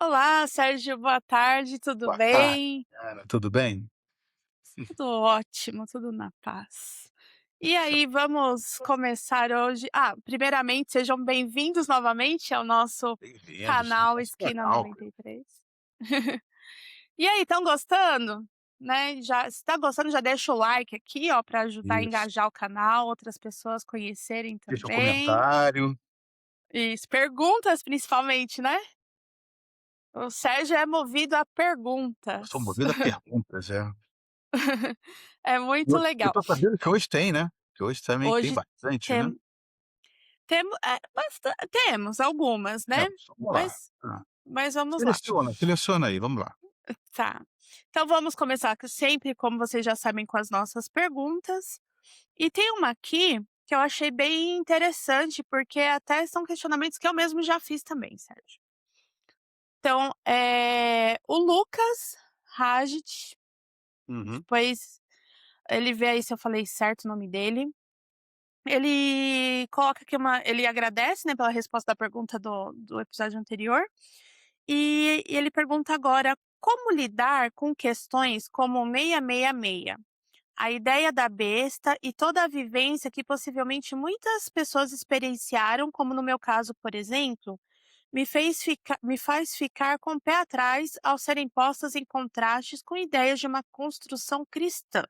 Olá, Sérgio, boa tarde, tudo Boa tarde, bem? Ana, tudo bem? Tudo ótimo, tudo na paz. E aí, vamos começar hoje primeiramente, sejam bem-vindos novamente ao nosso Bem-vindos no canal nosso Esquina canal. 93. E aí, estão gostando? Né, já se tá gostando, já deixa o like aqui, ó, para ajudar a Isso. engajar o canal, outras pessoas conhecerem Deixa um também. comentário. Isso, perguntas principalmente, né? O Sérgio é movido a Eu sou perguntas. movido a perguntas, é. É E muito eu legal. tô sabendo que hoje tem, né, que hoje também tem Hoje bastante, né. tem temos algumas, É, né, vamos lá. mas Hã. mas vamos lá. Seleciona aí, vamos lá. Tá. Então vamos começar que sempre, como vocês já sabem, com as nossas perguntas. E tem uma aqui que eu achei bem interessante, porque até são questionamentos que eu mesmo já fiz também, Sérgio. Então, o Lucas Rajit, Uhum. depois ele vê aí se eu falei certo o nome dele. Ele agradece, né, pela resposta da pergunta do episódio anterior, e ele pergunta agora: "Como lidar com questões como o 666? A ideia da besta e toda a vivência que possivelmente muitas pessoas experienciaram, como no meu caso, por exemplo, me faz ficar com o pé atrás ao serem postas em contrastes com ideias de uma construção cristã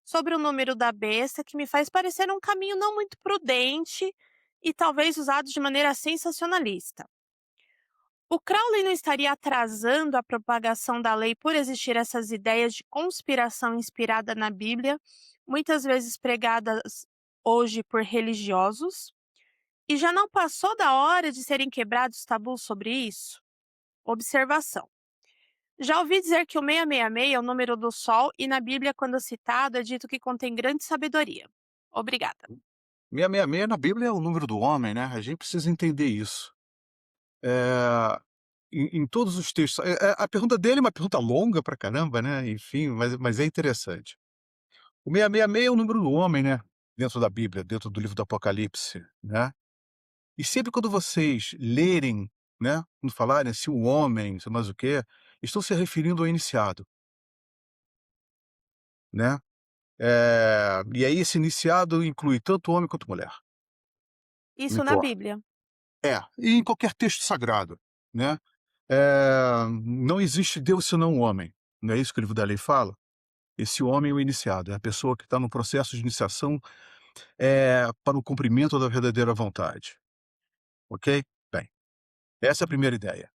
sobre o número da besta, que me faz parecer um caminho não muito prudente e talvez usado de maneira sensacionalista. O Crowley não estaria atrasando a propagação da lei por existir essas ideias de conspiração inspirada na Bíblia, muitas vezes pregadas hoje por religiosos? E já não passou da hora de serem quebrados tabus sobre isso? Observação. Já ouvi dizer que o 666 é o número do Sol e na Bíblia, quando citado, é dito que contém grande sabedoria. Obrigada. 666 na Bíblia é o número do homem, né, a gente precisa entender isso. Eh, em todos os textos a pergunta dele é uma pergunta longa pra caramba, né, enfim, mas é interessante. O 666 é o número do homem, né, dentro da Bíblia, dentro do livro do Apocalipse, né. E sempre quando vocês lerem, né, quando falarem assim, o homem, sei mais o quê, estão se referindo ao iniciado, né. E aí esse iniciado inclui tanto homem quanto mulher, não Isso na importa. Bíblia. E em qualquer texto sagrado, né. Não existe Deus senão o homem, não é isso que o livro da lei fala? Esse homem é o iniciado, é a pessoa que está no processo de iniciação, para o cumprimento da verdadeira vontade, ok? Bem, essa é a primeira ideia.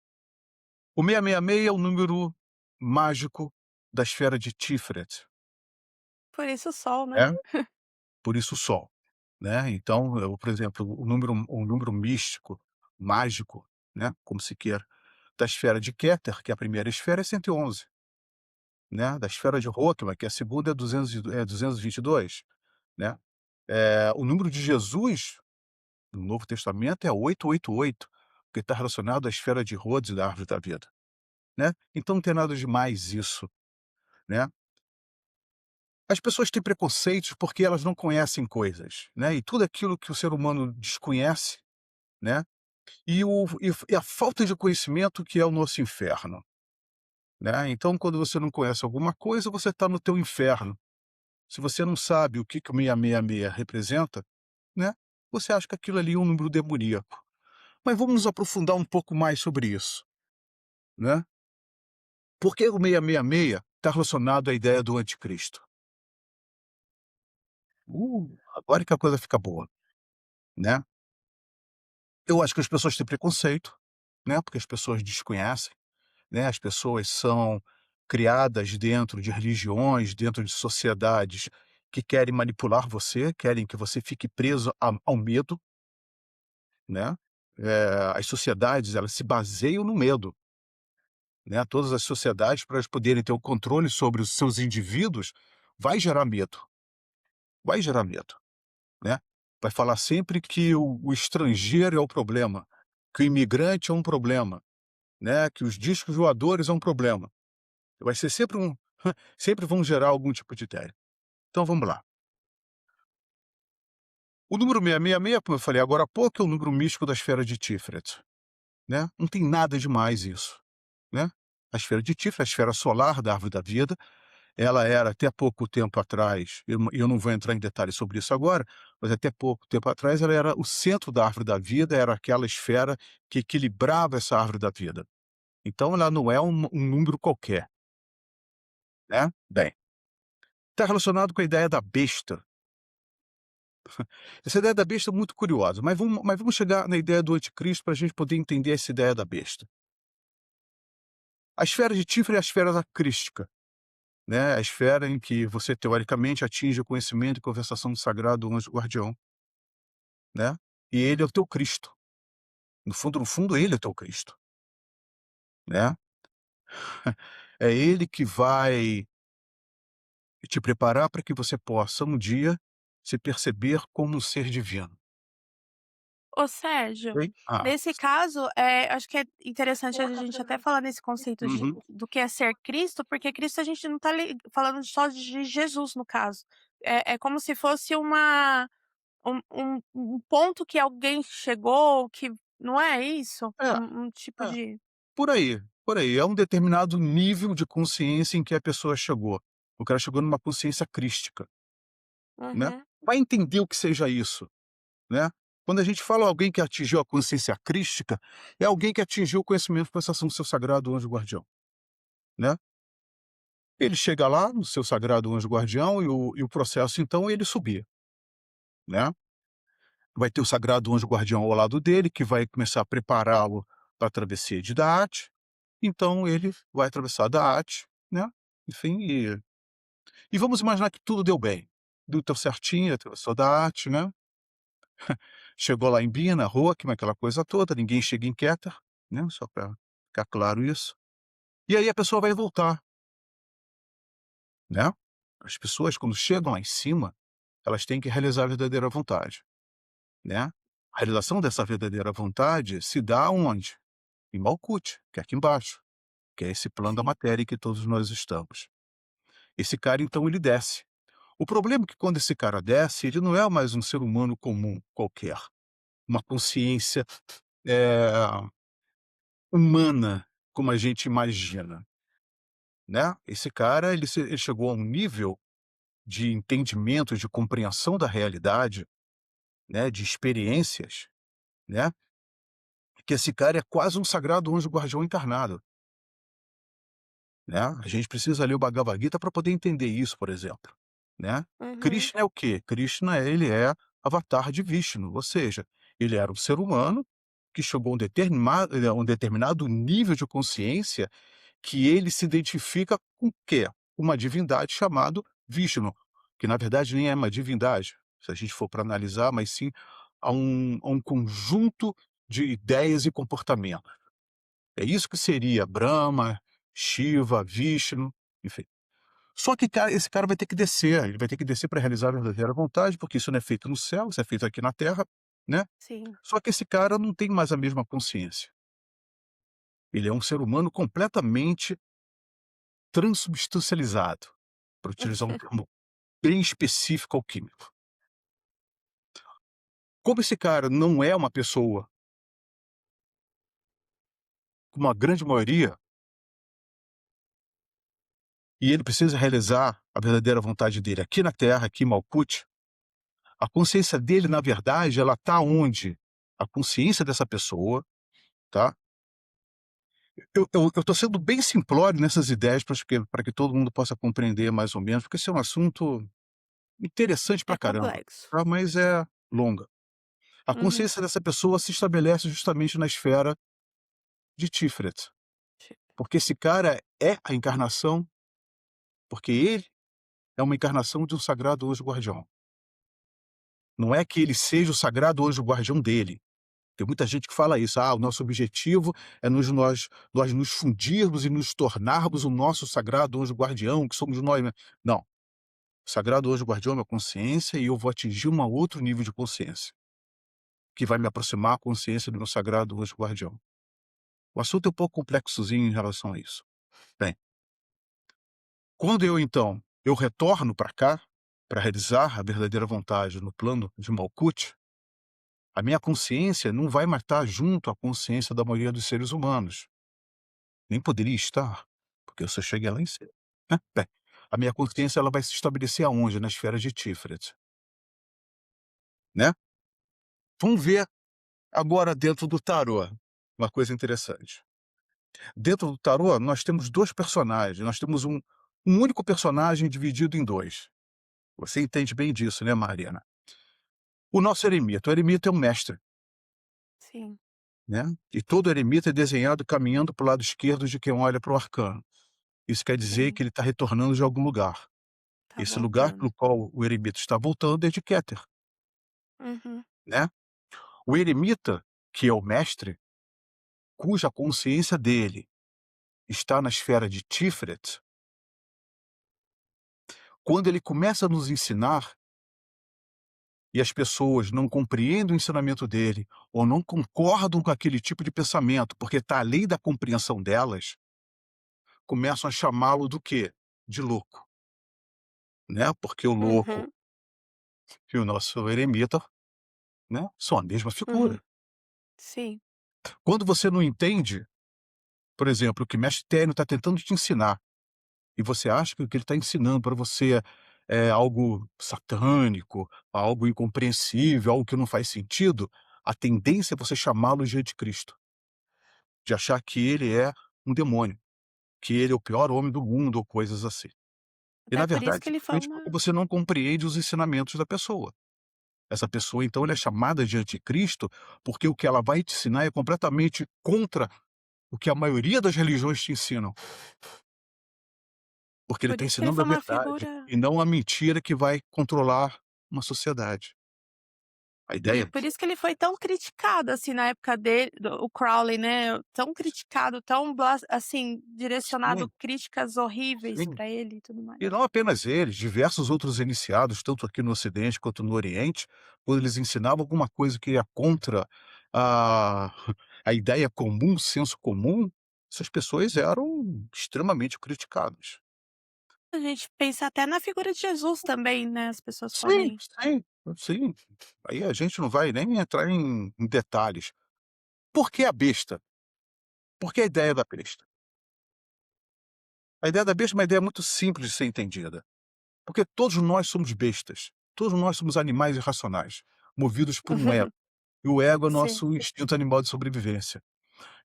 O 666 é o número mágico da esfera de Tiferet, Por isso o Sol, né? né, por isso o Sol, né. Então, por exemplo, o número místico, mágico, né, como se queira, da esfera de Keter, que é a primeira esfera, é 111, né, da esfera de Rockman, que é a segunda, é 222, né. O número de Jesus, no Novo Testamento, é 888, porque está relacionado à esfera de Rhodes e da árvore da vida, né. Então não tem nada demais isso, né. As pessoas têm preconceitos porque elas não conhecem coisas, né, e tudo aquilo que o ser humano desconhece, né, e a falta de conhecimento que é o nosso inferno, né. Então quando você não conhece alguma coisa, você está no teu inferno. Se você não sabe o que que o 666 representa, né, você acha que aquilo ali é um número demoníaco. Mas vamos nos aprofundar um pouco mais sobre isso, né. Por que o 666 está relacionado à ideia do anticristo? Agora que a coisa fica boa, né. Eu acho que as pessoas têm preconceito, né, porque as pessoas desconhecem, né, as pessoas são criadas dentro de religiões, dentro de sociedades que querem manipular você, querem que você fique preso a ao medo, né. As sociedades, elas se baseiam no medo, né, todas as sociedades, para elas poderem ter o controle sobre os seus indivíduos, vai gerar medo, né. Vai falar sempre que o estrangeiro é o problema, que o imigrante é um problema, né, que os discos voadores é um problema. Vai ser sempre sempre vão gerar algum tipo de ideia. Então vamos lá. O número 666, como eu falei agora há pouco, é o número místico da esfera de Tiferet, né, não tem nada demais isso. né, a esfera de Tifra, a esfera solar da árvore da vida. Ela era até pouco tempo atrás, eu não vou entrar em detalhes sobre isso agora, mas até pouco tempo atrás ela era o centro da árvore da vida, era aquela esfera que equilibrava essa árvore da vida. Então ela não é um número qualquer, né. Bem, está relacionado com a ideia da besta. Essa ideia da besta é muito curiosa, mas vamos chegar na ideia do anticristo para a gente poder entender essa ideia da besta. A esfera de Tifra é a esfera crística, né, a esfera em que você teoricamente atinge o conhecimento e conversação do sagrado anjo guardião, né, e ele é o teu Cristo. No fundo, ele é o teu Cristo, né. É ele que vai te preparar para que você possa um dia se perceber como um ser divino, Ô Sérgio, ok? nesse caso, acho que é interessante a gente até falar nesse conceito Uhum. do que é ser Cristo, porque Cristo a gente não está falando só de Jesus no caso. É como se fosse um ponto que alguém chegou que não é isso? É, Um tipo é, de por aí. É um determinado nível de consciência em que a pessoa chegou. O cara chegou numa consciência crística, né. uhum, Vai entender o que seja isso, né. Quando a gente fala alguém que atingiu a consciência crística, é alguém que atingiu o conhecimento e conversação do seu sagrado anjo guardião, né. Ele chega lá no seu sagrado anjo guardião e o processo então é ele subir, né. Vai ter o sagrado anjo guardião ao lado dele, que vai começar a prepará-lo para a travessia de Daat, então ele vai atravessar Daat, né, enfim, e vamos imaginar que tudo deu bem, deu certinho, atravessou Daat, né, chegou lá em Bina, Roquema, aquela coisa toda, ninguém chega em Keter, né, só para ficar claro isso. E aí a pessoa vai voltar, né. As pessoas quando chegam lá em cima, elas têm que realizar a verdadeira vontade, né. A realização dessa verdadeira vontade se dá onde? Em Malkuth, que é aqui embaixo, que é esse plano da sim. matéria em que todos nós estamos. Esse cara então ele desce. O problema é que quando esse cara desce, ele não é mais um ser humano comum qualquer, uma consciência, eh, humana, como a gente imagina, né. Esse cara ele chegou a um nível de entendimento, de compreensão da realidade, né, de experiências, né, que esse cara é quase um sagrado anjo guardião encarnado, né. A gente precisa ler o Bhagavad Gita para poder entender isso, por exemplo, né. Uhum, Krishna é o quê? Krishna ele é avatar de Vishnu, ou seja, ele era um ser humano que chegou a um determinado nível de consciência que ele se identifica com o quê? Uma divindade chamado Vishnu, que na verdade nem é uma divindade, se a gente for para analisar, mas sim a um conjunto de ideias e comportamentos. É isso que seria Brahma, Shiva, Vishnu, enfim. Só que esse cara vai ter que descer, ele vai ter que descer para realizar a verdadeira vontade, porque isso não é feito no céu, isso é feito aqui na terra, né. sim. Só que esse cara não tem mais a mesma consciência. Ele é um ser humano completamente transubstancializado, para utilizar um termo bem específico alquímico. Como esse cara não é uma pessoa, como a grande maioria, e ele precisa realizar a verdadeira vontade dele aqui na terra, aqui em Malkuth, a consciência dele, na verdade, ela está onde? A consciência dessa pessoa, tá? Eu tô sendo bem simplório nessas ideias para que todo mundo possa compreender mais ou menos, porque esse é um assunto interessante É pra caramba, complexo. tá, mas é longa. A Uhum. consciência dessa pessoa se estabelece justamente na esfera de Tiferet, Ti porque esse cara é a encarnação, porque ele é uma encarnação de um sagrado anjo guardião. Não é que ele seja o sagrado anjo guardião dele. Tem muita gente que fala isso: "Ah, o nosso objetivo é nós nos fundirmos e nos tornarmos o nosso sagrado anjo guardião, que somos nós", né. Não, o sagrado anjo guardião é minha consciência e eu vou atingir um outro nível de consciência, que vai me aproximar à consciência do meu sagrado anjo guardião. O assunto é um pouco complexozinho em relação a isso. Bem, quando eu retorno para cá, para realizar a verdadeira vontade no plano de Malkuth, a minha consciência não vai mais estar junto à consciência da maioria dos seres humanos. nem poderia estar, porque eu só cheguei lá em cima, né. Bem, a minha consciência ela vai se estabelecer aonde? Na esfera de Tiferet, né. Vamos ver agora dentro do tarô, uma coisa interessante. Dentro do tarô, nós temos 2 personagens, nós temos um único personagem dividido em 2. Você entende bem disso, né, Mariana? O eremita é um mestre, Sim, né, e todo eremita é desenhado caminhando para o lado esquerdo de quem olha para o arcano. Isso quer dizer sim, que ele está retornando de algum lugar. tá Esse lugar voltando. pelo qual o eremita está voltando é de Keter, Uhum, né. O eremita, que é o mestre, cuja consciência dele está na esfera de Tiferet, quando ele começa a nos ensinar e as pessoas não compreendem o ensinamento dele, ou não concordam com aquele tipo de pensamento, porque está além da compreensão delas, começam a chamá-lo do quê? De louco, né, porque o louco uhum, e o nosso eremita, né, são a mesma uhum, figura. sim. Quando você não entende, por exemplo, o que mestre Tênio está tentando te ensinar, e você acha que o que ele está ensinando para você é algo satânico, algo incompreensível, algo que não faz sentido, a tendência é você chamá-lo de anticristo, de achar que ele é um demônio, que ele é o pior homem do mundo ou coisas assim. E Até na por isso verdade, que ele simplesmente porque fala você não compreende os ensinamentos da pessoa. Essa pessoa então ela é chamada de anticristo, porque o que ela vai te ensinar é completamente contra o que a maioria das religiões te ensinam. Porque ele por está isso que ele ensinando a foi uma verdade, figura e não a mentira que vai controlar uma sociedade. A ideia por isso que ele foi tão criticado, assim, na época dele o Crowley, né, tão criticado, tão assim, direcionado sim, críticas horríveis sim. pra ele e tudo mais. E não apenas eles, diversos outros iniciados, tanto aqui no Ocidente quanto no Oriente, quando eles ensinavam alguma coisa que ia contra a a ideia comum, o senso comum, essas pessoas eram extremamente criticadas. A gente pensa até na figura de Jesus também, né, as pessoas Sim, podem sim, sim. Aí a gente não vai nem entrar em detalhes. Por que a besta? Por que a ideia da besta? A ideia da besta é uma ideia muito simples de ser entendida, porque todos nós somos bestas, todos nós somos animais irracionais, movidos por um ego, e o ego é sim. nosso instinto animal de sobrevivência.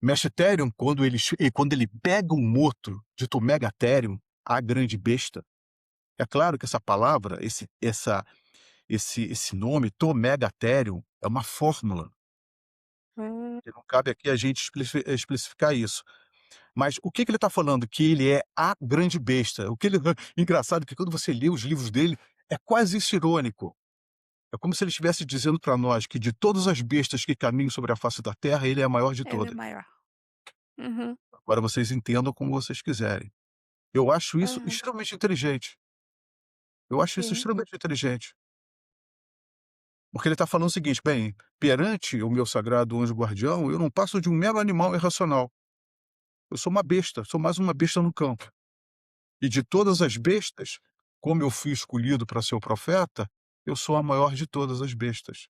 Mestre Therion, quando ele pega um moto de Tomegatherium, a grande besta, é claro que essa palavra, esse nome, Tomegatherium, é uma fórmula, Hum, e não cabe aqui a gente especificar isso. Mas o que que ele está falando? Que ele é a grande besta. O que ele engraçado que quando você lê os livros dele, é quase isso irônico. É como se ele estivesse dizendo para nós que de todas as bestas que caminham sobre a face da terra, ele é a maior de ele é todas. maior. Uhum, Agora vocês entendam como vocês quiserem. Eu acho isso uhum, extremamente inteligente. Eu acho isso sim. extremamente inteligente. Porque ele está falando o seguinte: bem, perante o meu sagrado anjo guardião, eu não passo de um mero animal irracional. Eu sou uma besta, sou mais uma besta no campo. E de todas as bestas, como eu fui escolhido para ser o profeta, eu sou a maior de todas as bestas.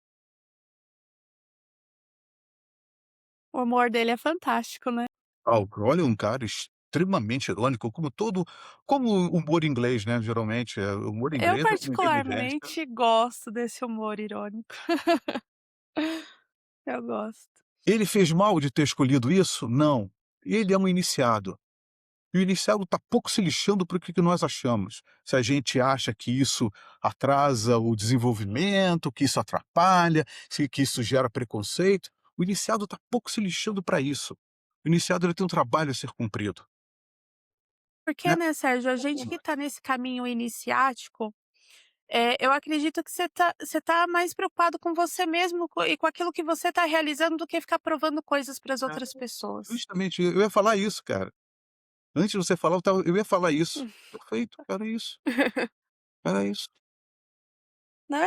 O humor dele é fantástico, né. O Crowley é um cara extremamente irônico, como o humor inglês, né, geralmente, o humor Eu inglês é uma inteligência. particularmente gosto desse humor irônico. Eu gosto. Ele fez mal de ter escolhido isso? Não. Ele é um iniciado. E o iniciado está pouco se lixando para o que que nós achamos. Se a gente acha que isso atrasa o desenvolvimento, que isso atrapalha, se que isso gera preconceito, o iniciado está pouco se lixando para isso. O iniciado ele tem um trabalho a ser cumprido, Porque, né. né, Sérgio, a gente que tá nesse caminho iniciático, eu acredito que você tá mais preocupado com você mesmo e com aquilo que você tá realizando do que ficar provando coisas para as É, outras pessoas. justamente, eu ia falar isso, cara. Antes de você falar, eu ia falar isso. Perfeito, era isso, era isso. Né?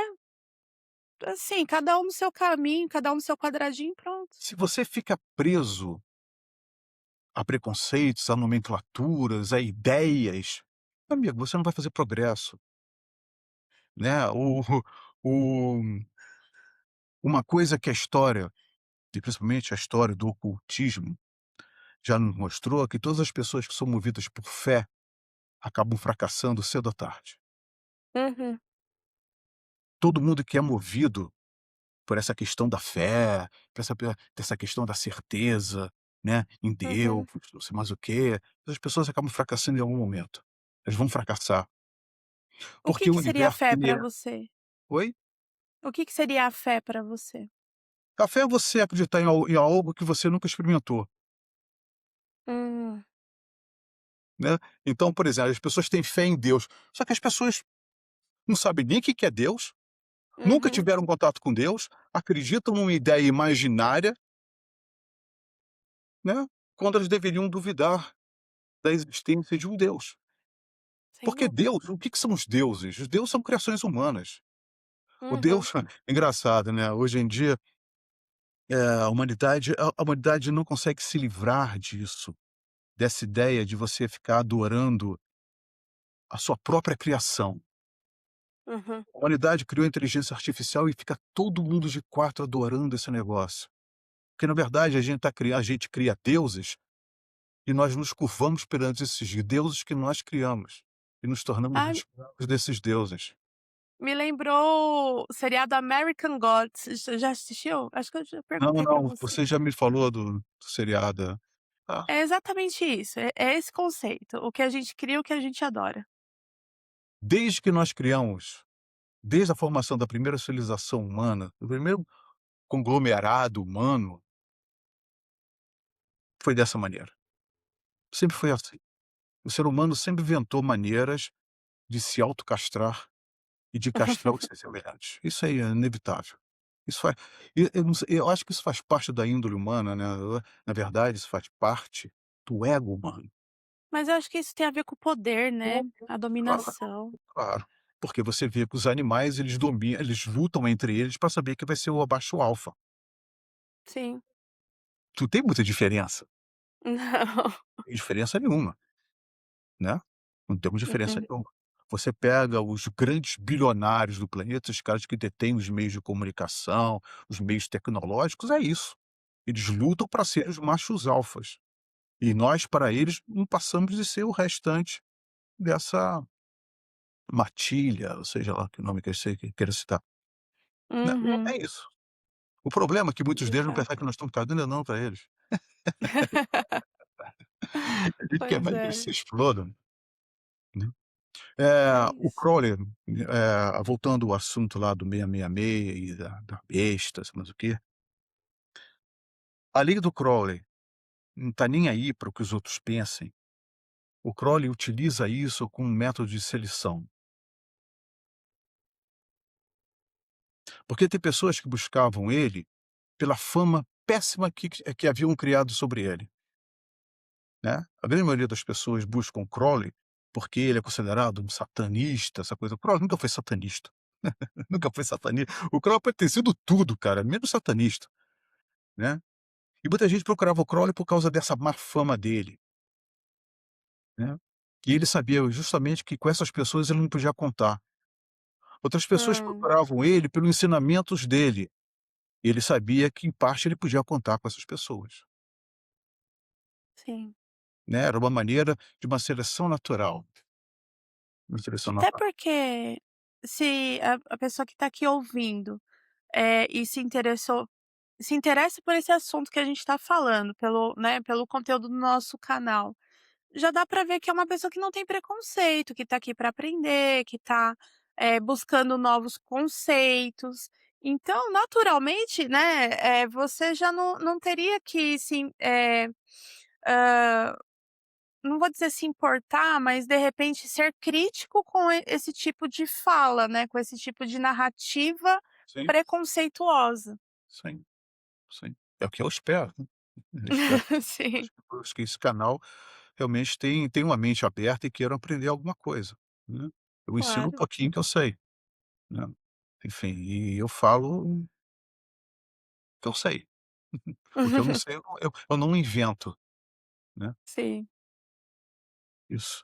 Assim, cada um no seu caminho, cada um no seu quadradinho, pronto. Se você fica preso a preconceitos, a nomenclaturas, a ideias, amigo, você não vai fazer progresso, né. O uma coisa que a história, e principalmente a história do ocultismo, já nos mostrou que todas as pessoas que são movidas por fé acabam fracassando cedo ou tarde. Uhum, Todo mundo que é movido por essa questão da fé, por dessa questão da certeza, né, em Deus, uhum. não sei mais o quê, as pessoas acabam fracassando em algum momento. Elas vão fracassar, O porque o que seria a universo fé ele para é você? oi? O que seria a fé para você? A fé é você acreditar em algo que você nunca experimentou, Hum, né. Então, por exemplo, as pessoas têm fé em Deus, só que as pessoas não sabem nem o que que é Deus, nunca uhum, tiveram contato com Deus, acreditam numa ideia imaginária, né, quando elas deveriam duvidar da existência de um Deus. sem Porque dúvida. Deus, o que que são os deuses? Os deuses são criações humanas. O Uhum. Deus engraçado, né, hoje em dia, a humanidade não consegue se livrar disso, dessa ideia de você ficar adorando a sua própria criação. Uhum. A humanidade criou a inteligência artificial e fica todo mundo de quatro adorando esse negócio. Porque na verdade a gente cria deuses e nós nos curvamos perante esses deuses que nós criamos, e nos tornamos Ai, escravos desses deuses. me lembrou o seriado American Gods. Você já assistiu? Acho que eu já Não, perguntei pra não, você. você já me falou do seriado, é. Ah, É exatamente isso, é esse conceito, o que a gente cria, o que a gente adora. desde que nós criamos, desde a formação da primeira civilização humana, do primeiro conglomerado humano, foi dessa maneira. Sempre foi assim. O ser humano sempre inventou maneiras de se autocastrar e de castrar os seus semelhantes. Isso aí é inevitável. Isso faz eu não sei, eu acho que isso faz parte da índole humana, né, na verdade isso faz parte do ego humano. Mas eu acho que isso tem a ver com o poder, né, Uhum. a Claro, dominação. claro. Porque você vê que os animais eles lutam entre eles para saber quem vai ser o macho alfa. Sim. Não tem muita diferença, Não. não tem diferença nenhuma, né, não temos diferença Mm-mm. nenhuma. Você pega os grandes bilionários do planeta, os caras que detêm os meios de comunicação, os meios tecnológicos, é isso. Eles lutam para serem os machos alfas. E nós, para eles, não passamos de ser o restante dessa matilha, ou seja lá que nome que você queira citar. Né, não Uhum. é isso. O problema é que muitos De deles não percebem fato. que nós estamos cagando não para eles. A gente quer Pois mais que eles é, se explodam, né. é O isso. Crowley, voltando ao assunto lá do 666 e da besta, sei mais o quê, a lei do Crowley não está nem aí para o que os outros pensem. O Crowley utiliza isso como um método de seleção, porque tem pessoas que buscavam ele pela fama péssima que haviam criado sobre ele, né. A grande maioria das pessoas buscam Crowley, porque ele é considerado um satanista, essa coisa. O Crowley nunca foi satanista, nunca foi satanista. O Crowley pode ter sido tudo, cara, menos satanista, né. E muita gente procurava o Crowley por causa dessa má fama dele, né. E ele sabia justamente que com essas pessoas ele não podia contar. Outras pessoas Hum, procuravam ele pelos ensinamentos dele, e ele sabia que em parte ele podia contar com essas pessoas, sim. né, era uma maneira de uma seleção natural, uma seleção Até natural. porque se a pessoa que está aqui ouvindo, e se interessa por esse assunto que a gente está falando, pelo, né, pelo conteúdo do nosso canal, já dá para ver que é uma pessoa que não tem preconceito, que está aqui para aprender, que está, buscando novos conceitos. Então, naturalmente, né, você já não teria que hã, não vou dizer se importar, mas de repente ser crítico com esse tipo de fala, né, com esse tipo de narrativa Sim, preconceituosa. sim, sim. É o que eu espero, né. Eu espero que Sim, as pessoas que esse canal realmente tenham uma mente aberta e queiram aprender alguma coisa, né. Eu ensino um claro. pouquinho que eu sei, né. Enfim, e eu falo o que eu sei. O que eu não sei eu não invento, né, Sim, isso.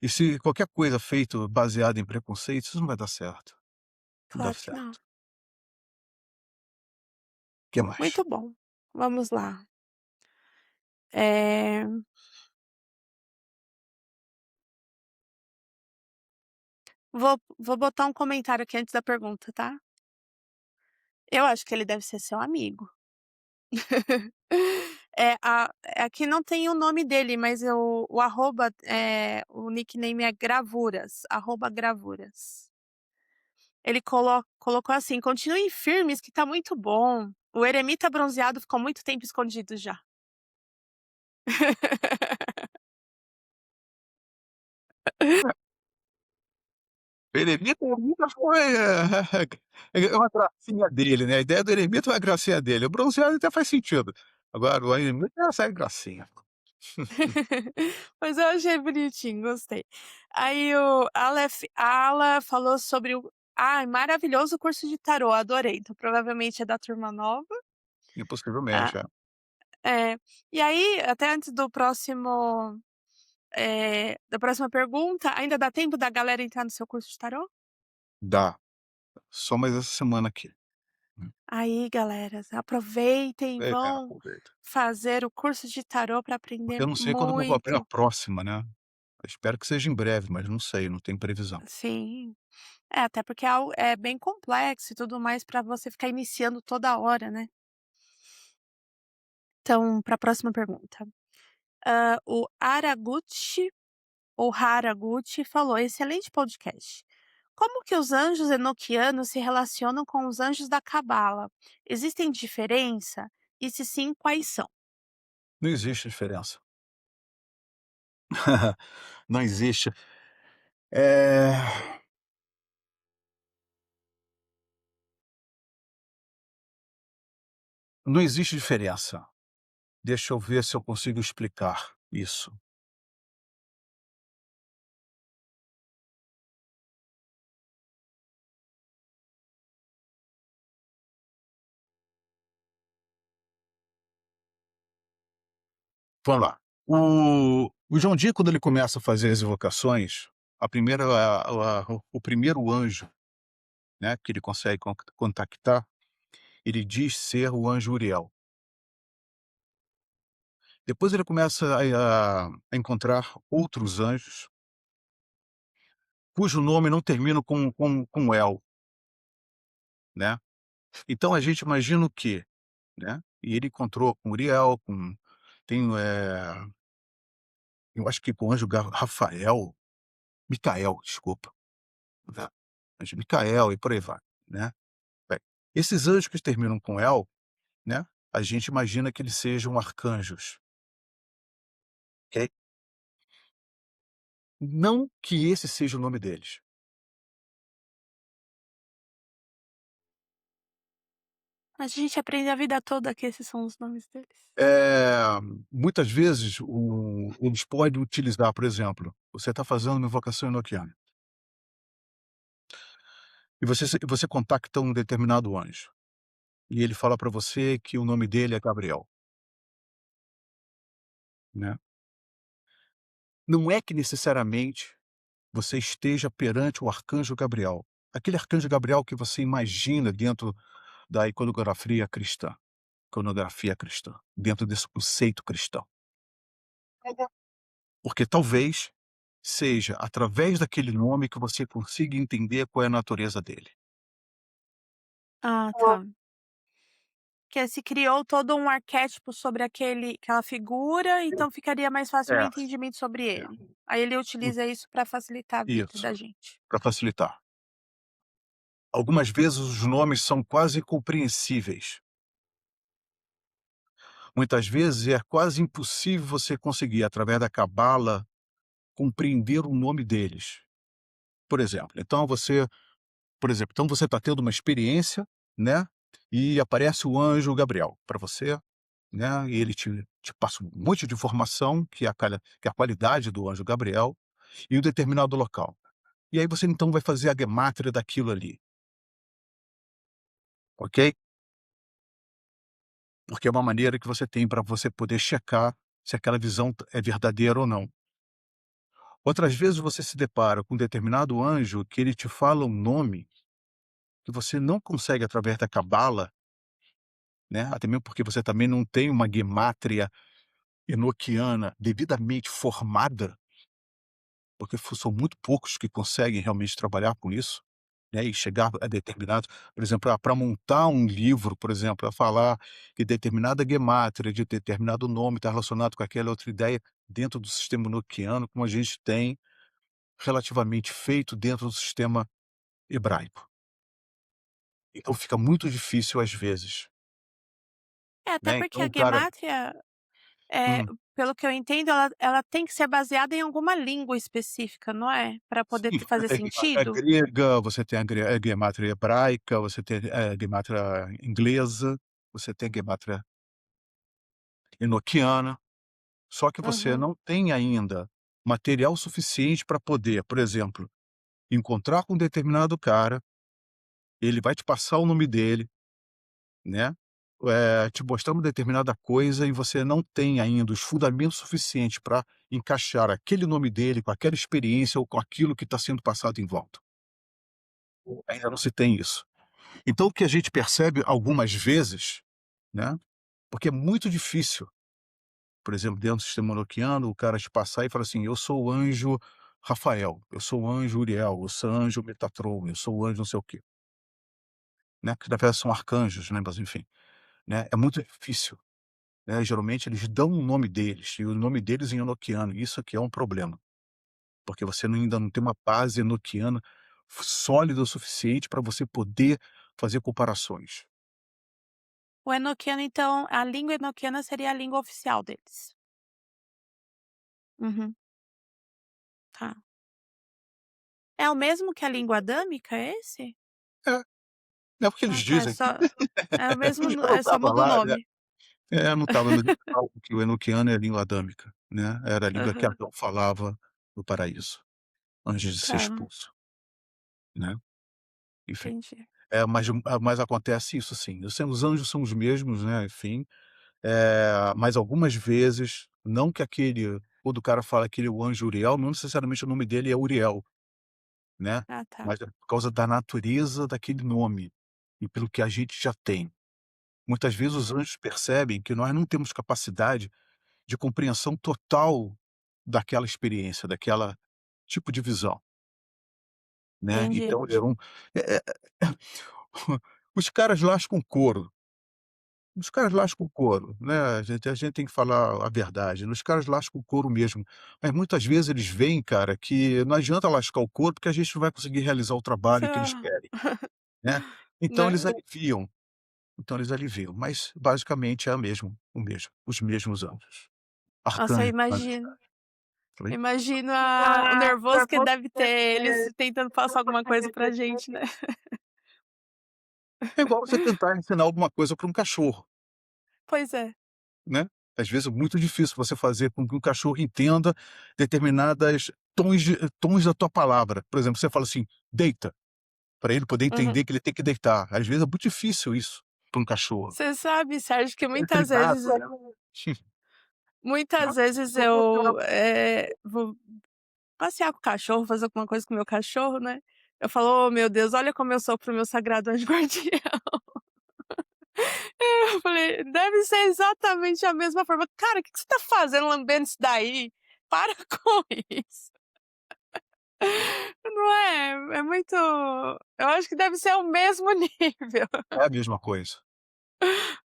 E se qualquer coisa feito baseado em preconceito, isso não vai dar certo, não dá claro que não. certo. Que mais? Muito bom. Vamos lá. Eh, vou botar um comentário aqui antes da pergunta, tá. Eu acho que ele deve ser seu amigo. Aqui não tem o nome dele, mas o arroba, o nickname é gravuras, arroba gravuras. Ele colocou assim: "Continuem firmes que tá muito bom. O eremita bronzeado ficou muito tempo escondido já". Eremita foi, é uma gracinha dele, né, a ideia do eremita é uma gracinha dele, o bronzeado até faz sentido, agora o eremita é essa gracinha. Mas eu achei bonitinho, gostei. Aí o Ala falou sobre o "Ai, maravilhoso o curso de tarô, adorei". Então provavelmente é da turma nova. Ah, Impossivelmente, é. é. E aí, até antes da próxima pergunta, ainda dá tempo da galera entrar no seu curso de tarô? Dá, só mais essa semana aqui. Aí, galera, aproveitem, vão Aproveita. fazer o curso de tarô para aprender Porque eu não sei quando que eu vou abrir a muito. próxima, né. Eu espero que seja em breve, mas não sei, não tem previsão. Sim. É, até porque é bem complexo e tudo mais para você ficar iniciando toda hora, né. Então, para a próxima pergunta. O Haraguchi, ou Haraguchi, falou: "Excelente podcast. Como que os anjos enoquianos se relacionam com os anjos da cabala? Existem diferença? E se sim, quais são?" Não existe diferença. Não existe. Eh, não existe diferença. Deixa eu ver se eu consigo explicar isso. Vamos lá. O João Dia, quando ele começa a fazer as invocações, a primeira o primeiro anjo, né, que ele consegue contactar, ele diz ser o anjo Uriel. Depois ele começa a encontrar outros anjos, cujo nome não termina com El, né. Então a gente imagina o quê, né, e ele encontrou com Uriel, tem, eu acho que com o anjo Rafael, Micael, desculpa, né, anjo Micael e por aí vai, né. Bem, esses anjos que terminam com El, né, a gente imagina que eles sejam arcanjos, ok? Não que esse seja o nome deles. Mas a gente aprende a vida toda que esses são os nomes deles. Muitas vezes eles podem utilizar, por exemplo, você está fazendo uma invocação enoquiana, e você contacta um determinado anjo, e ele fala para você que o nome dele é Gabriel, né. Não é que necessariamente você esteja perante o arcanjo Gabriel, aquele arcanjo Gabriel que você imagina dentro da iconografia cristã, dentro desse conceito cristão. Porque talvez seja através daquele nome que você consiga entender qual é a natureza dele. Ah, tá. Que se criou todo um arquétipo sobre aquela figura, então ficaria mais fácil o É, entendimento sobre é. ele. Aí ele Hum, utiliza isso para facilitar a vida isso, da gente. para facilitar. Algumas vezes os nomes são quase incompreensíveis. Muitas vezes é quase impossível você conseguir, através da cabala, compreender o nome deles. Por exemplo, então você está tendo uma experiência, né, e aparece o anjo Gabriel para você, né, e ele te passa um monte de informação que é a qualidade do anjo Gabriel e um determinado local. E aí você então vai fazer a gemátria daquilo ali, ok? Porque é uma maneira que você tem para você poder checar se aquela visão é verdadeira ou não. Outras vezes você se depara com um determinado anjo que ele te fala um nome que você não consegue através da cabala, né, até mesmo porque você também não tem uma gemátria enoquiana devidamente formada, porque são muito poucos que conseguem realmente trabalhar com isso, né, e chegar a determinado, por exemplo, para montar um livro, por exemplo, a falar que determinada gemátria de determinado nome está relacionado com aquela outra ideia dentro do sistema enoquiano, como a gente tem relativamente feito dentro do sistema hebraico. Então fica muito difícil às vezes, É, até né, porque então a o cara gematria, eh, hum, pelo que eu entendo, ela tem que ser baseada em alguma língua específica, não é? Para poder sim, você fazer tem a sentido? grega, você tem a gemátria hebraica, você tem a gemátria inglesa, você tem a gemátria enoquiana. Só que você Uhum. não tem ainda material suficiente para poder, por exemplo, encontrar com um determinado cara, ele vai te passar o nome dele, né, te mostrar uma determinada coisa e você não tem ainda os fundamentos suficientes para encaixar aquele nome dele com aquela experiência ou com aquilo que está sendo passado em volta. Ainda não se tem isso. Então o que a gente percebe algumas vezes, né, porque é muito difícil. Por exemplo, dentro do sistema enoquiano, o cara te passar e falar assim: "Eu sou o anjo Rafael, eu sou o anjo Uriel, eu sou o anjo Metatron, eu sou o anjo não sei o quê", né, que na verdade são arcanjos, né, mas enfim, né, é muito difícil, né, geralmente eles dão o nome deles, e o nome deles em enoquiano, isso aqui é um problema, porque você ainda não tem uma base enoquiana sólida o suficiente para você poder fazer comparações. O enoquiano, então, a língua enoquiana seria a língua oficial deles. Uhum, tá. É o mesmo que a língua adâmica, é esse? É, é o que eles Ah, tá, dizem. é o mesmo Eu não é só estava muda o lá, né. nome. É, não estava, mas eles falam que o enoquiano é a língua adâmica, né, era a língua que Aham, Adão falava no paraíso, antes de ser tá, expulso, né, enfim. entendi. Mas acontece isso sim, os anjos são os mesmos, né, enfim, mas algumas vezes, não que aquele quando o cara fala que ele é o anjo Uriel, não necessariamente o nome dele é Uriel, né, Ah, tá, mas é por causa da natureza daquele nome, e pelo que a gente já tem. Muitas vezes os anjos percebem que nós não temos capacidade de compreensão total daquela experiência, daquela tipo de visão, né, entendi. então os caras lascam couro, os caras lascam couro, né, a gente tem que falar a verdade, né, os caras lascam couro mesmo, mas muitas vezes eles veem, cara, que não adianta lascar o couro, porque a gente não vai conseguir realizar o trabalho que eles Ah, querem, né, então eles né. aliviam, mas basicamente é o mesmo, os mesmos anjos, Nossa, eu arcanjos, na imagino. verdade. Falei? Imagino o nervoso que deve ter eles tentando passar alguma coisa pra gente, né. É igual você tentar ensinar alguma coisa para um cachorro, Pois é. né. Às vezes é muito difícil você fazer com que um cachorro entenda determinadas tons da tua palavra. Por exemplo, você fala assim: "Deita", para ele poder Uhum. entender que ele tem que deitar. Às vezes é muito difícil isso para um cachorro. Você sabe, Sérgio, que Ele muitas treinado, vezes né. muitas vezes eu, vou passear com o cachorro, fazer alguma coisa com o meu cachorro, né, eu falo: "Oh, meu Deus, olha como eu sou para o meu sagrado anjo guardião". Eu falei: "Deve ser exatamente a mesma forma". "Cara, o que que você tá fazendo lambendo isso daí? Para com isso". Não é? É muito eu acho que deve ser o mesmo nível, É a mesma coisa,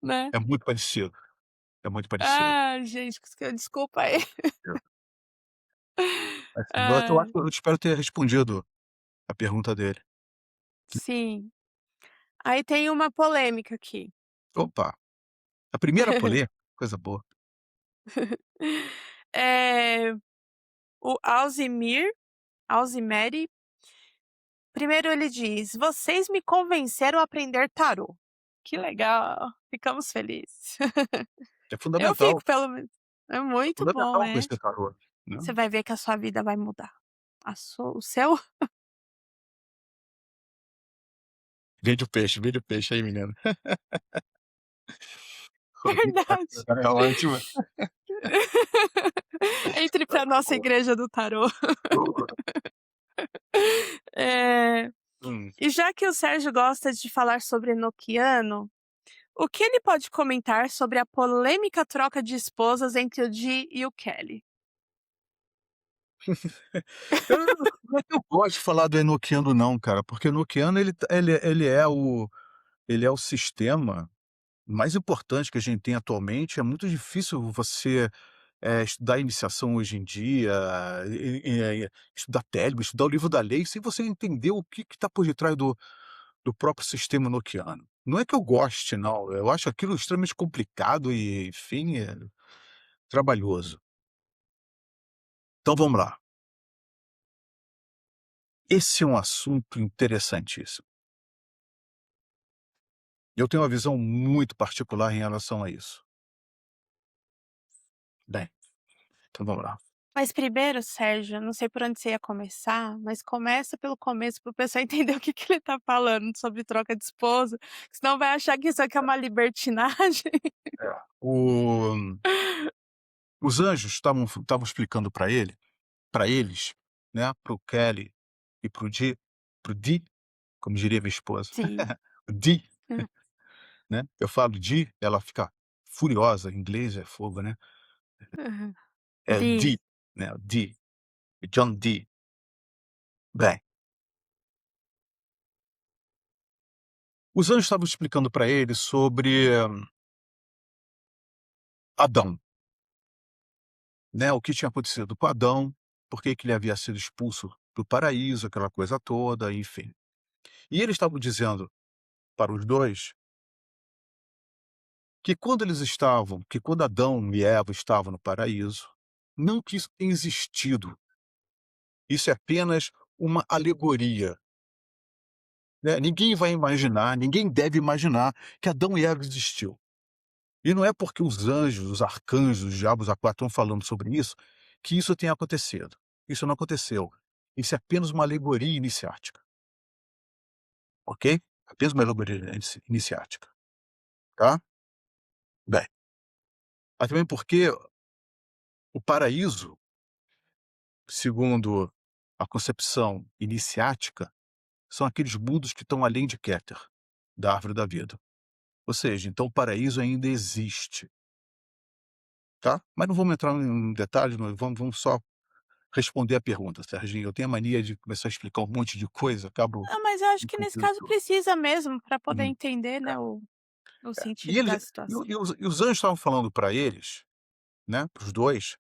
né. é muito parecido, é muito parecido. Ah, gente, desculpa aí. Assim, eu acho Ai, que eu espero ter respondido a pergunta dele. sim. Aí tem uma polêmica aqui. Opa, a primeira polêmica, coisa boa. Eh, o Alzimeri, primeiro ele diz: "Vocês me convenceram a aprender tarô". Que legal, ficamos felizes. É Eu fundamental, fico pelo menos. É é muito bom, fundamental é. conhecer tarô, né. Você vai ver que a sua vida vai mudar. O seu Vende o peixe aí menino. verdade. É ótimo. Entre pra nossa igreja do tarô. Eh, Hum, e já que o Sérgio gosta de falar sobre enoquiano, O que ele pode comentar sobre a polêmica troca de esposas entre o Dee e o Kelly? Eu não é que eu gosto de falar do enoquiano não, cara, porque o enoquiano ele é o sistema mais importante que a gente tem atualmente. É muito difícil você, estudar iniciação hoje em dia, estudar Telemann, estudar o livro da lei, sem você entender o que está por detrás do próprio sistema enoquiano. Não é que eu goste não, eu acho aquilo extremamente complicado e, enfim, trabalhoso. Então vamos lá, esse é um assunto interessantíssimo. Eu tenho uma visão muito particular em relação a isso. Bem, então vamos lá. Mas primeiro, Sérgio, não sei por onde você ia começar, mas começa pelo começo para o pessoal entender o que que ele tá falando sobre troca de esposa, senão vai achar que isso aqui é uma libertinagem. O Os anjos estavam explicando para eles, né, para o Kelly e para o Dee, como diria minha esposa, Sim. o Dee, Hã. né, eu falo Dee, ela fica furiosa, em inglês é fogo, né, Aham. é Dee. Dee, né, o Dee, John Dee. Bem, os anjos estavam explicando para ele sobre Adão, né, o que tinha acontecido com Adão, por que que ele havia sido expulso do paraíso, aquela coisa toda, enfim. E eles estavam dizendo para os 2 que quando Adão e Eva estavam no paraíso, não que isso tenha existido, isso é apenas uma alegoria, né, ninguém vai imaginar, ninguém deve imaginar que Adão e Eva existiu. E não é porque os anjos, os arcanjos, os diabos a 4 estão falando sobre isso, que isso tenha acontecido. Isso não aconteceu. Isso é apenas uma alegoria iniciática, ok? Apenas uma alegoria iniciática, tá? Bem, mas também porque o paraíso, segundo a concepção iniciática, são aqueles mundos que estão além de Keter, da árvore da vida. Ou seja, então o paraíso ainda existe, tá? Mas não vamos entrar em detalhes, vamos só responder a pergunta, Serginho. Eu tenho a mania de começar a explicar um monte de coisa, acabo Ah, mas eu acho me que nesse confundindo caso todo. precisa mesmo para poder Uhum. entender, É, né, o E sentido eles da situação. os anjos estavam falando para eles, né, para os 2,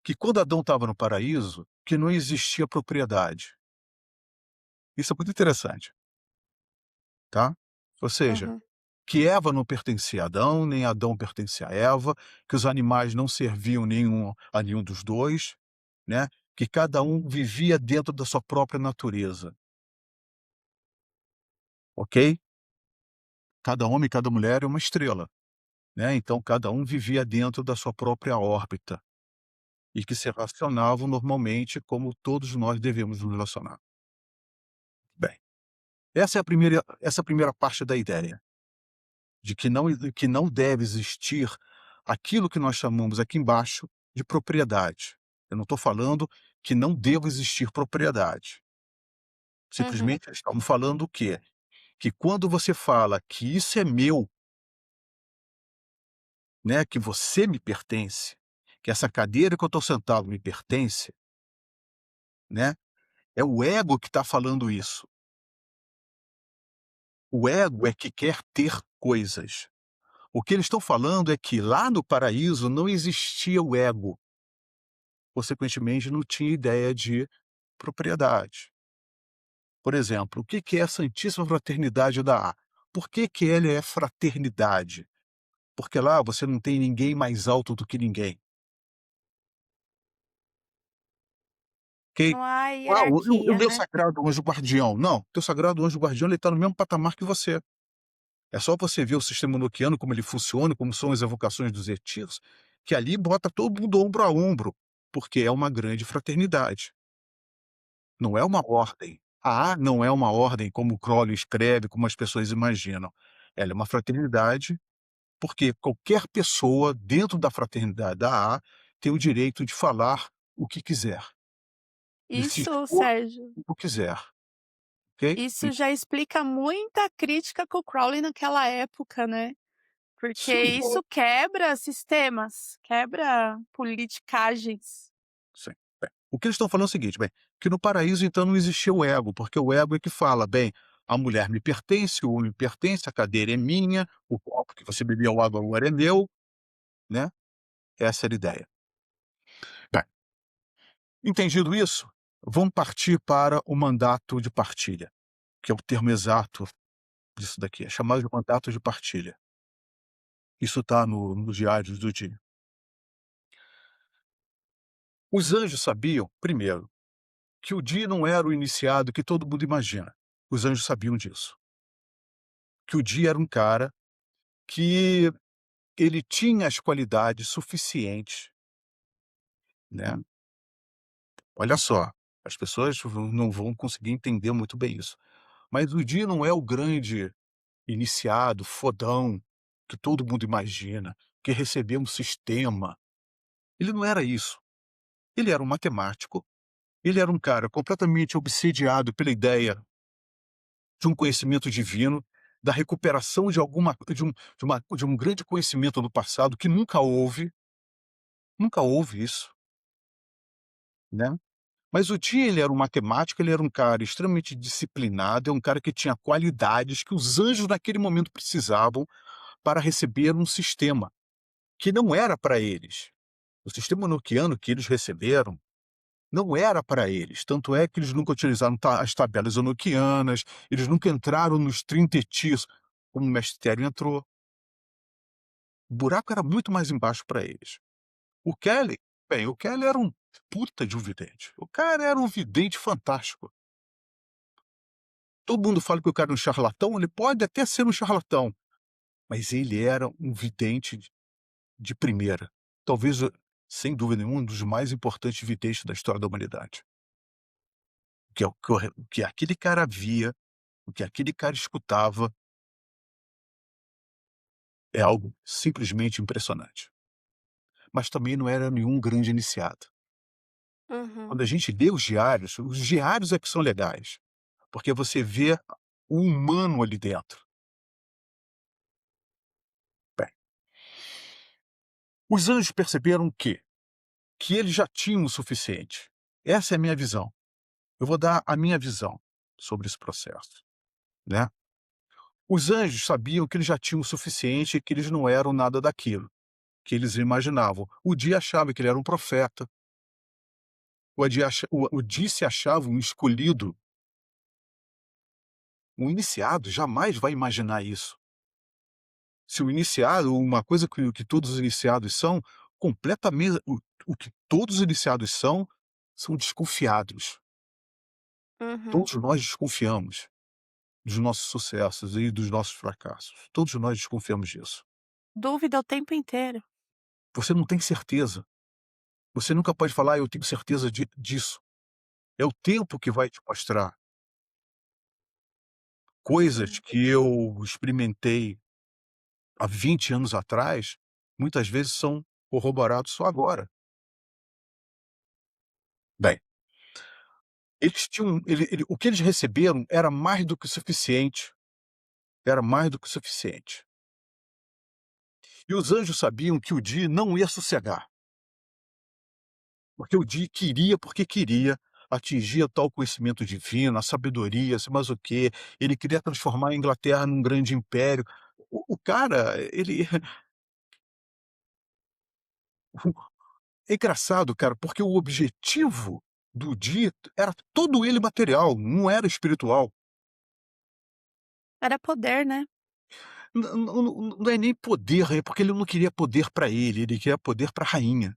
que quando Adão estava no paraíso, que não existia propriedade. Isso é muito interessante, tá? Ou seja, Aham. que Eva não pertencia a Adão, nem Adão pertencia a Eva, que os animais não serviam a nenhum dos 2, né, que cada um vivia dentro da sua própria natureza, ok? Cada homem e cada mulher é uma estrela, né, então cada um vivia dentro da sua própria órbita, e que se relacionavam normalmente como todos nós devemos nos relacionar. Bem, essa é a primeira parte da ideia, de que não deve existir aquilo que nós chamamos aqui embaixo de propriedade. Eu não estou falando que não deva existir propriedade. Uhum. Simplesmente estamos falando o quê? Que quando você fala que isso é meu, né, que você me pertence, que essa cadeira que eu estou sentado me pertence, né, é o ego que está falando isso. O ego é que quer ter coisas. O que eles estão falando é que lá no paraíso não existia o ego, consequentemente não tinha ideia de propriedade. Por exemplo, o que que é a Santíssima Fraternidade da A? Por que que ela é fraternidade? Porque lá você não tem ninguém mais alto do que ninguém, ok? Não há Ah, o hierarquia, meu né. sagrado anjo guardião. Não, teu sagrado anjo guardião ele está no mesmo patamar que você. É só você ver o sistema enoquiano, como ele funciona, como são as evocações dos etios, que ali bota todo mundo ombro a ombro, porque é uma grande fraternidade. Não é uma ordem. A não é uma ordem como o Crowley escreve, como as pessoas imaginam. Ela é uma fraternidade, porque qualquer pessoa dentro da fraternidade da A tem o direito de falar o que quiser, de se Isso, expor Sérgio, como quiser. ok? Isso já explica muita crítica com o Crowley naquela época, né, porque Sim, isso quebra sistemas, quebra politicagens. sim. Bem, o que eles estão falando é o seguinte, bem, que no paraíso então não existia o ego, porque o ego é que fala: "Bem, a mulher me pertence, o homem me pertence, a cadeira é minha, o copo que você bebeu água agora é meu", né, essa era a ideia. Bem, entendido isso, vamos partir para o mandato de partilha, que é o termo exato disso daqui, é chamado de mandato de partilha. Isso está no nos diários do dia. Os anjos sabiam, primeiro, que o dia não era o iniciado que todo mundo imagina. Os anjos sabiam disso. Que o dia era um cara que ele tinha as qualidades suficientes, né. Olha só, as pessoas não vão conseguir entender muito bem isso, mas o dia não é o grande iniciado, fodão, que todo mundo imagina, que recebeu um sistema. Ele não era isso. Ele era um matemático, ele era um cara completamente obsediado pela ideia de um conhecimento divino, da recuperação de alguma de um grande conhecimento do passado que nunca houve isso, né. Mas o Dia ele era um matemático, ele era um cara extremamente disciplinado, é um cara que tinha qualidades que os anjos naquele momento precisavam para receber um sistema, que não era para eles. O sistema enoquiano que eles receberam não era para eles, tanto é que eles nunca utilizaram as tabelas enoquianas, eles nunca entraram nos 30 etis, como o mestre Tério entrou. O buraco era muito mais embaixo para eles. O Kelly, bem, o Kelly era um puta de um vidente. O cara era um vidente fantástico. Todo mundo fala que o cara é um charlatão, ele pode até ser um charlatão, mas ele era um vidente de primeira. Talvez, sem dúvida nenhuma, um dos mais importantes videntes da história da humanidade. Que é o que aquele cara via, o que aquele cara escutava, é algo simplesmente impressionante. Mas também não era nenhum grande iniciado. Uhum. Quando a gente lê os diários é que são legais, porque você vê o humano ali dentro. Bem, os anjos perceberam que eles já tinham o suficiente. Essa é a minha visão. Eu vou dar a minha visão sobre esse processo, né. Os anjos sabiam que eles já tinham o suficiente e que eles não eram nada daquilo, que eles imaginavam. O Dia achava que ele era um profeta, o Di se achava um escolhido, um iniciado jamais vai imaginar isso. Se o iniciado, uma coisa que todos os iniciados são, completamente o que todos os iniciados são desconfiados. Uhum. Todos nós desconfiamos dos nossos sucessos e dos nossos fracassos. Todos nós desconfiamos disso. Dúvida o tempo inteiro. Você não tem certeza. Você nunca pode falar: "Eu tenho certeza disso". É o tempo que vai te mostrar. Coisas Uhum. que eu experimentei há 20 anos atrás, muitas vezes são corroborados só agora. Bem, eles tinham o que eles receberam era mais do que o suficiente, era mais do que o suficiente. E os anjos sabiam que o Di não ia sossegar, porque o Di queria porque queria atingir o tal conhecimento divino, a sabedoria, sei mais o quê, ele queria transformar a Inglaterra num grande império. O cara, ele é engraçado, cara, porque o objetivo do Di era todo ele material, não era espiritual. Era poder, né, Não é nem poder, é porque ele não queria poder para ele, ele queria poder para a rainha.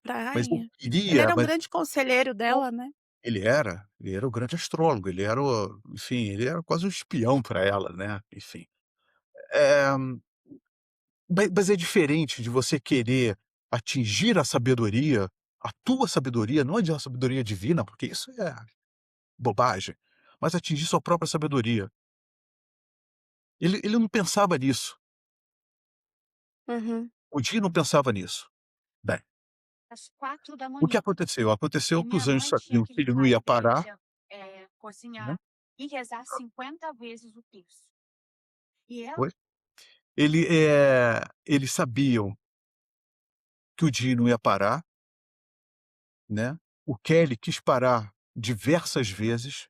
pra Mas ele rainha. Ele queria, era um mas grande conselheiro dela, né. ele era o grande astrólogo, ele era o enfim, ele era quase um espião para ela, né, enfim. Eh, mas é diferente de você querer atingir a sabedoria, a tua sabedoria, não a sabedoria divina, porque isso é bobagem, mas atingir sua própria sabedoria. Ele não pensava nisso, Uhum. o Di não pensava nisso. Bem, Às 4 da o que manhã. aconteceu? E Aconteceu que os minha anjos mãe tinha sabiam que aquele ele não ia hábito parar, de, né, cozinhar e rezar 50 vezes o terço. E ela Oi? Eles sabiam que o dia não ia parar, né, o Kelly quis parar diversas vezes,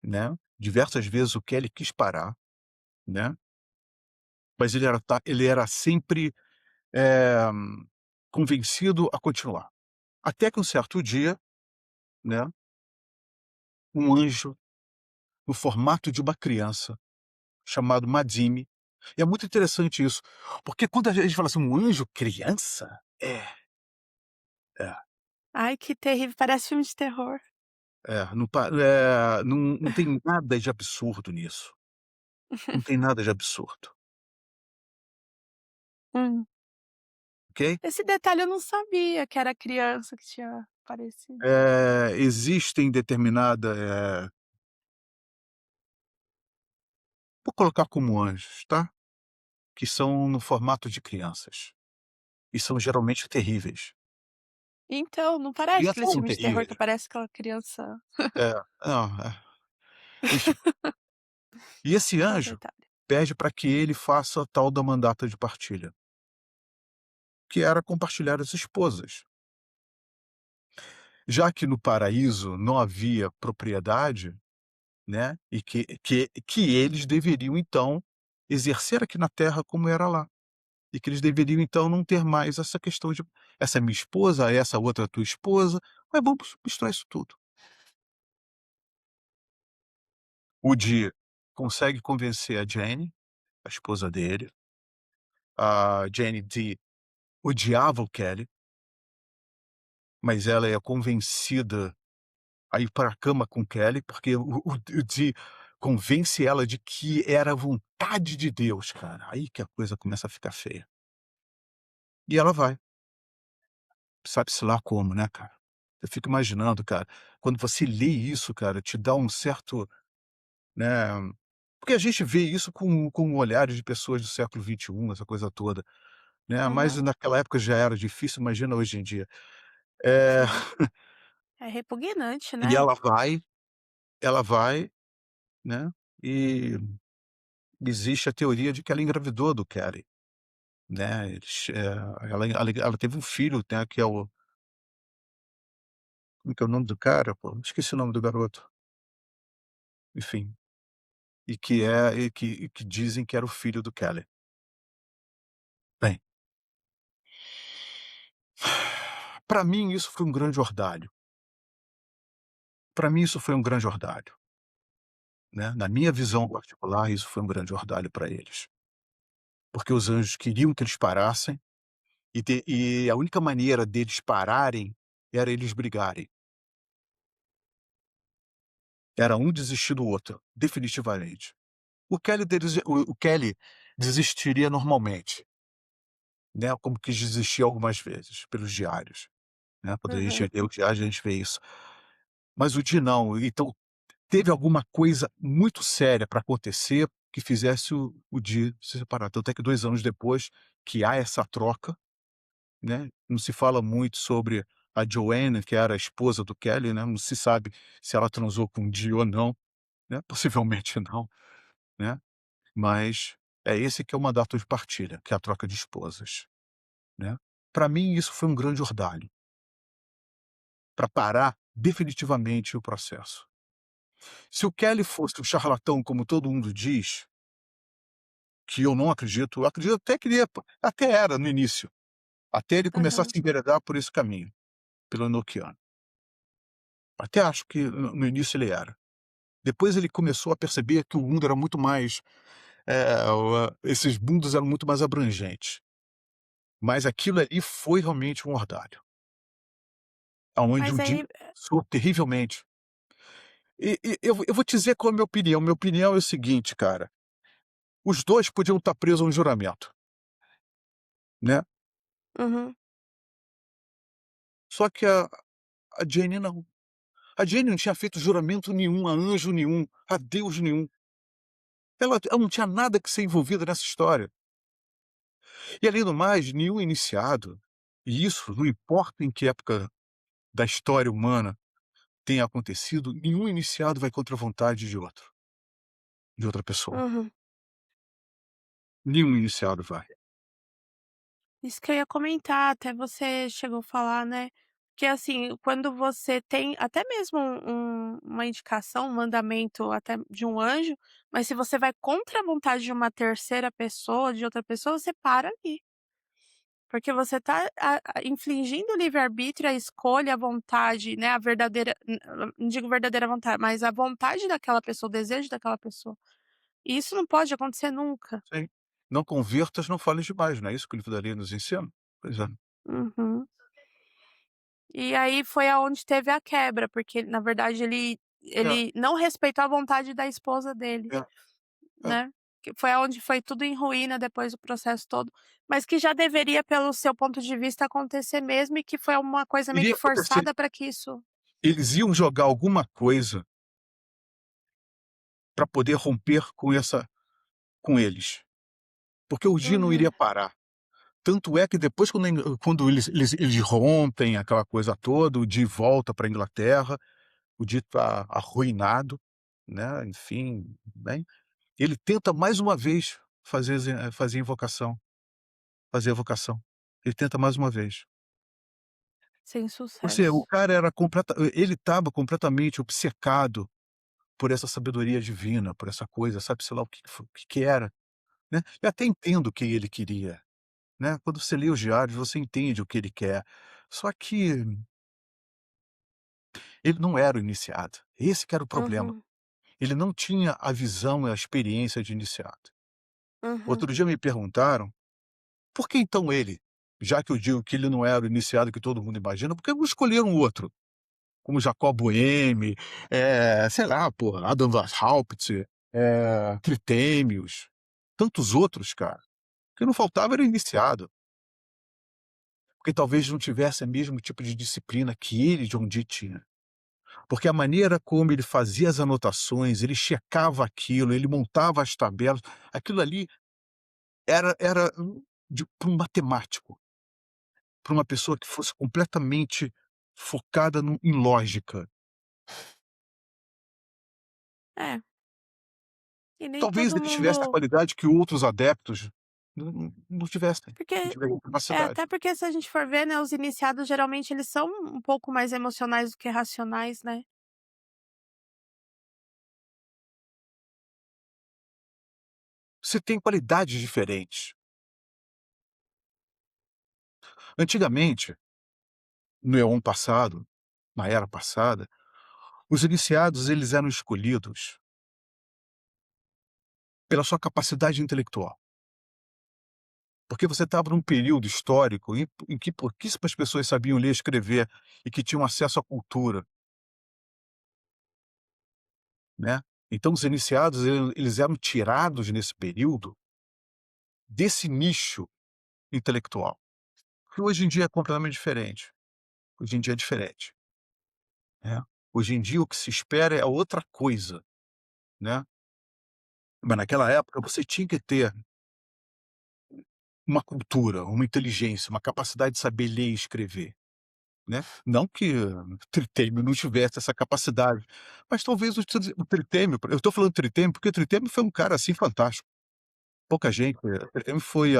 né, diversas vezes o Kelly quis parar, né, mas ele era sempre, eh, convencido a continuar. Até que um certo dia, né, um anjo, no formato de uma criança, chamado Madime, e é muito interessante isso, porque quando a gente fala assim: "Um anjo criança?" É, Ai, que terrível, parece filme de terror. não tem nada de absurdo nisso, não tem nada de absurdo, Hum. ok? Esse detalhe eu não sabia que era a criança que tinha aparecido. Existem vou colocar como anjos, tá, que são no formato de crianças, e são geralmente terríveis. Então, não parece Crianças aqueles são filmes de terror que terríveis. aparece aquela criança. É, não, enfim. E esse Só um anjo detalhe. pede para que ele faça a tal da mandata de partilha, que era compartilhar as esposas. Já que no paraíso não havia propriedade, né, e que eles deveriam então exercer aqui na terra como era lá, e que eles deveriam então não ter mais essa questão de: "Essa é minha esposa, essa outra é tua esposa", mas vamos misturar isso tudo. O Dee consegue convencer a Jane, a esposa dele, a Jane odiava o Kelly, mas ela é convencida a ir para a cama com o Kelly, porque o Dee convence ela de que era a vontade de Deus, cara. Aí que a coisa começa a ficar feia. E ela vai, sabe-se lá como, né, cara. Eu fico imaginando, cara, quando você lê isso, cara, te dá um certo, né, porque a gente vê isso com olhares de pessoas do século XXI, essa coisa toda, né, mas Uhum. naquela época já era difícil, imagina hoje em dia. Eh, Sim. É repugnante, e né. ela vai, né, e existe a teoria de que ela engravidou do Kelly, né, ela teve um filho, né, que é o como que é o nome do cara, pô? Esqueci o nome do garoto. Enfim, e que dizem que era o filho do Kelly. Bem, para mim isso foi um grande ordalho, para mim isso foi um grande ordalho, né, na minha visão particular isso foi um grande ordalho para eles, porque os anjos queriam que eles parassem, e a única maneira deles pararem era eles brigarem, era um desistir do outro, definitivamente. O Kelly desistiria normalmente, né, como quis desistir algumas vezes, pelos diários, né, quando a gente Uhum. lê o diário a gente vê isso. Mas o Di não, então teve alguma coisa muito séria para acontecer que fizesse o Di se separar, tanto é que 2 anos depois que há essa troca, né, não se fala muito sobre a Joanne, que era a esposa do Kelly, né, não se sabe se ela transou com o Di ou não, né, possivelmente não, né, mas é esse que é o mandato de partilha, que é a troca de esposas, né. Para mim isso foi um grande ordalho, para parar definitivamente o processo. Se o Kelly fosse um charlatão como todo mundo diz, que eu não acredito, eu acredito até que ele até era no início, até ele começar a Aham. se enveredar por esse caminho, pelo enoquiano. Até acho que no início ele era. Depois ele começou a perceber que o mundo era muito mais, esses mundos eram muito mais abrangentes, mas aquilo ali foi realmente um ordalho, aonde Mas o Dean aí soou terrivelmente. E eu vou te dizer qual é a minha opinião é o seguinte, cara, os 2 podiam estar presos a um juramento, né, uhum. só que a Jane não. A Jane não tinha feito juramento nenhum a anjo nenhum, a Deus nenhum. Ela não tinha nada que ser envolvida nessa história. E além do mais, nenhum iniciado, e isso não importa em que época da história humana, tenha acontecido, nenhum iniciado vai contra a vontade de outra pessoa. Uhum. Nenhum iniciado vai. Isso que eu ia comentar, até você chegou a falar, né, que assim, quando você tem até mesmo uma indicação, um mandamento até de um anjo, mas se você vai contra a vontade de uma terceira pessoa, de outra pessoa, você para ali. Porque você está infligindo o livre-arbítrio, a escolha, a vontade, né, a verdadeira não digo verdadeira vontade, mas a vontade daquela pessoa, o desejo daquela pessoa. E isso não pode acontecer nunca. Sim. Não convertas, não fales demais, não é isso que o livro da lei nos ensina? Pois é. Uhum. E aí foi aonde teve a quebra, porque na verdade É, ele não respeitou a vontade da esposa dele, é, é. né, que foi aonde foi tudo em ruína depois do processo todo, mas que já deveria, pelo seu ponto de vista, acontecer mesmo e que foi uma coisa meio Iria que acontecer. forçada para que isso. Eles iam jogar alguma coisa para poder romper com eles, porque o dia não iria Uhum. parar. Tanto é que depois quando eles rompem aquela coisa toda, o Di volta pra Inglaterra, o Di tá arruinado, né, enfim, bem, ele tenta mais uma vez fazer invocação, fazer a evocação. Ele tenta mais uma vez. Sem Ou seja, o sucesso. cara era ele estava completamente obcecado por essa sabedoria divina, por essa coisa, sabe, sei lá o que que era, né. Eu até entendo o que ele queria, né, quando você lê os diários, você entende o que ele quer, só que ele não era o iniciado, esse que era o problema. Uhum, Ele não tinha a visão e a experiência de iniciado. uhum. Outro dia me perguntaram: "Por que então ele? Já que eu digo que ele não era o iniciado que todo mundo imagina, por que não escolheram outro? Como Jacob Boehme, sei lá, porra, Adam Weishaupt, Tritêmios, tantos outros, cara. O que não faltava era iniciado, porque talvez não tivesse o mesmo tipo de disciplina que ele, John Dee, tinha. Porque a maneira como ele fazia as anotações, ele checava aquilo, ele montava as tabelas, aquilo ali era para um matemático, para uma pessoa que fosse completamente focada em lógica. É, e nem Talvez todo ele tivesse a mundo, qualidade que outros adeptos não tivessem, porque não tiveram capacidade. até porque se a gente for ver, né, os iniciados geralmente eles são um pouco mais emocionais do que racionais, né. Você tem qualidades diferentes. Antigamente, no éon passado, na era passada, os iniciados eles eram escolhidos pela sua capacidade intelectual. Porque você estava num período histórico em que pouquíssimas pessoas sabiam ler e escrever e que tinham acesso à cultura, né. Então os iniciados eles eram tirados nesse período desse nicho intelectual, que hoje em dia é completamente diferente. Hoje em dia é diferente, né. Hoje em dia o que se espera é outra coisa, né. Mas naquela época você tinha que ter uma cultura, uma inteligência, uma capacidade de saber ler e escrever. Né, não que Tritêmio não tivesse essa capacidade, mas talvez o Tritêmio, eu estou falando Tritêmio, porque Tritêmio foi um cara, assim, fantástico. Pouca gente, Tritêmio foi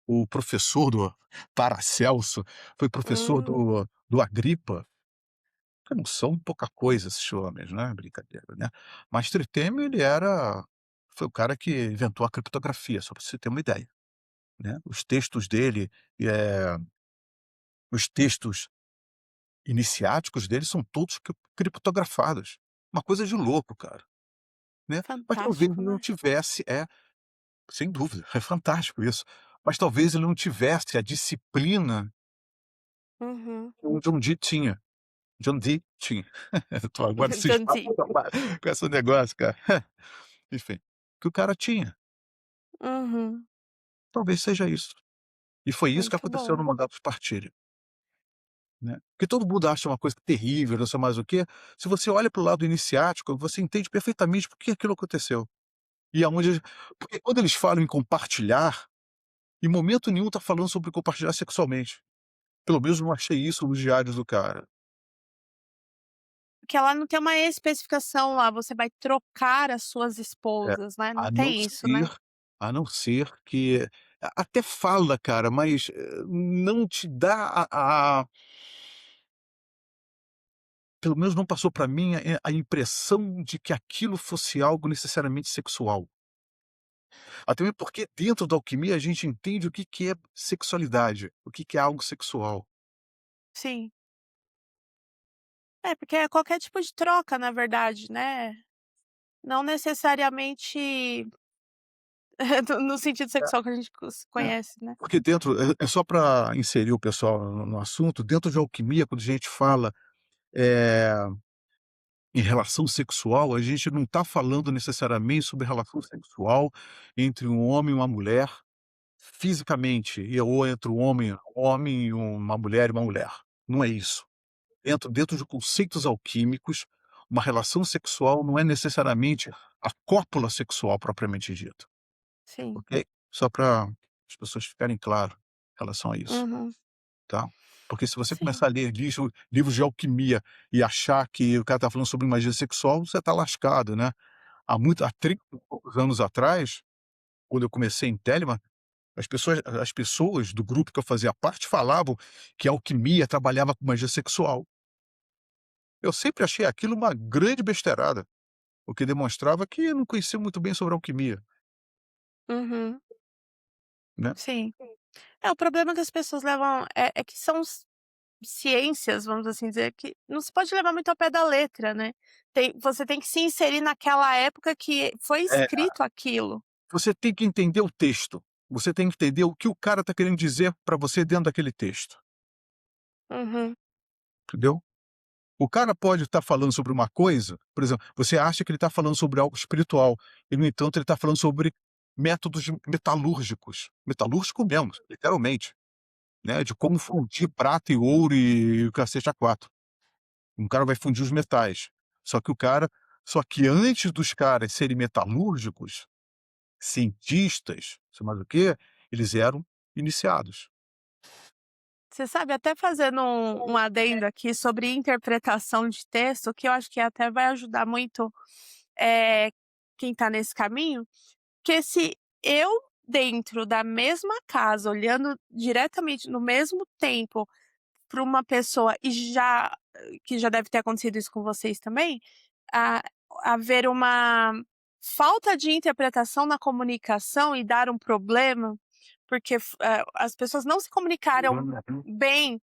o professor do Paracelso, foi professor Hum, do Agripa, que não são pouca coisa esses homens, né, brincadeira, né. Mas Tritêmio ele foi o cara que inventou a criptografia, só para você ter uma ideia, né. Os textos dele, eh, os textos iniciáticos deles são todos criptografados. Uma coisa de louco, cara, né. Mas talvez fantástico, ele não né. tivesse sem dúvida, é fantástico isso. Mas talvez ele não tivesse a disciplina Uhum. que o John Dee tinha. John Dee tinha. Eu tô agora ciscado Entendi. com esse negócio, cara. Enfim, que o cara tinha. Uhum. Talvez seja isso. E foi isso que Muito aconteceu bom. no Mandatus Partilho, né. Porque todo mundo acha uma coisa terrível, não sei mais o quê. Se você olha para o lado iniciático, você entende perfeitamente por que aquilo aconteceu. E aonde porque quando eles falam em compartilhar, em momento nenhum tá falando sobre compartilhar sexualmente. Pelo menos não achei isso nos diários do cara. porque ela não tem uma especificação lá, você vai trocar as suas É, esposas, né, não a não tem isso, né. ser que até fala, cara, mas, não te dá pelo menos não passou para mim a impressão de que aquilo fosse algo necessariamente sexual. Até mesmo porque dentro da alquimia a gente entende o que que é sexualidade, o que que é algo sexual. Sim. É, porque é qualquer tipo de troca, na verdade, né, não necessariamente no sentido sexual que a gente É, é. conhece, né. Porque dentro só para inserir o pessoal no assunto, dentro de alquimia, quando a gente fala, eh, em relação sexual, a gente não está falando necessariamente sobre relação sexual entre um homem e uma mulher, fisicamente, ou entre um homem e uma mulher e uma mulher. Não é isso. Dentro de conceitos alquímicos, uma relação sexual não é necessariamente a cópula sexual propriamente dita, Sim. ok? Só para as pessoas ficarem claro em relação a isso, Uhum. tá? Porque se você Sim. começar a ler livros de alquimia e achar que o cara está falando sobre magia sexual, você está lascado, né? Há 30 e poucos anos atrás, quando eu comecei em Telemann, as pessoas do grupo que eu fazia parte falavam que a alquimia trabalhava com magia sexual. Eu sempre achei aquilo uma grande besteirada, o que demonstrava que eu não conhecia muito bem sobre alquimia, Uhum. né. Sim. É, o problema que as pessoas levam é que são ciências, vamos assim dizer, que não se pode levar muito ao pé da letra, né. Você tem que se inserir naquela época que foi É, escrito aquilo. você tem que entender o texto, você tem que entender o que o cara está querendo dizer para você dentro daquele texto, Uhum. entendeu. O cara pode estar falando sobre uma coisa, por exemplo, você acha que ele está falando sobre algo espiritual, e no entanto ele está falando sobre métodos metalúrgicos, metalúrgico mesmo, literalmente, né, de como fundir prata e ouro e o cacete A4. Um cara vai fundir os metais. Só que o cara só que antes dos caras serem metalúrgicos, cientistas, sei mais o quê, eles eram iniciados. Você sabe, até fazendo um adendo aqui sobre interpretação de texto, que eu acho que até vai ajudar muito, eh, quem está nesse caminho, que se eu dentro da mesma casa, olhando diretamente no mesmo tempo para uma pessoa e já que já deve ter acontecido isso com vocês também, a haver uma falta de interpretação na comunicação e dar um problema, porque as pessoas não se comunicaram Uhum. bem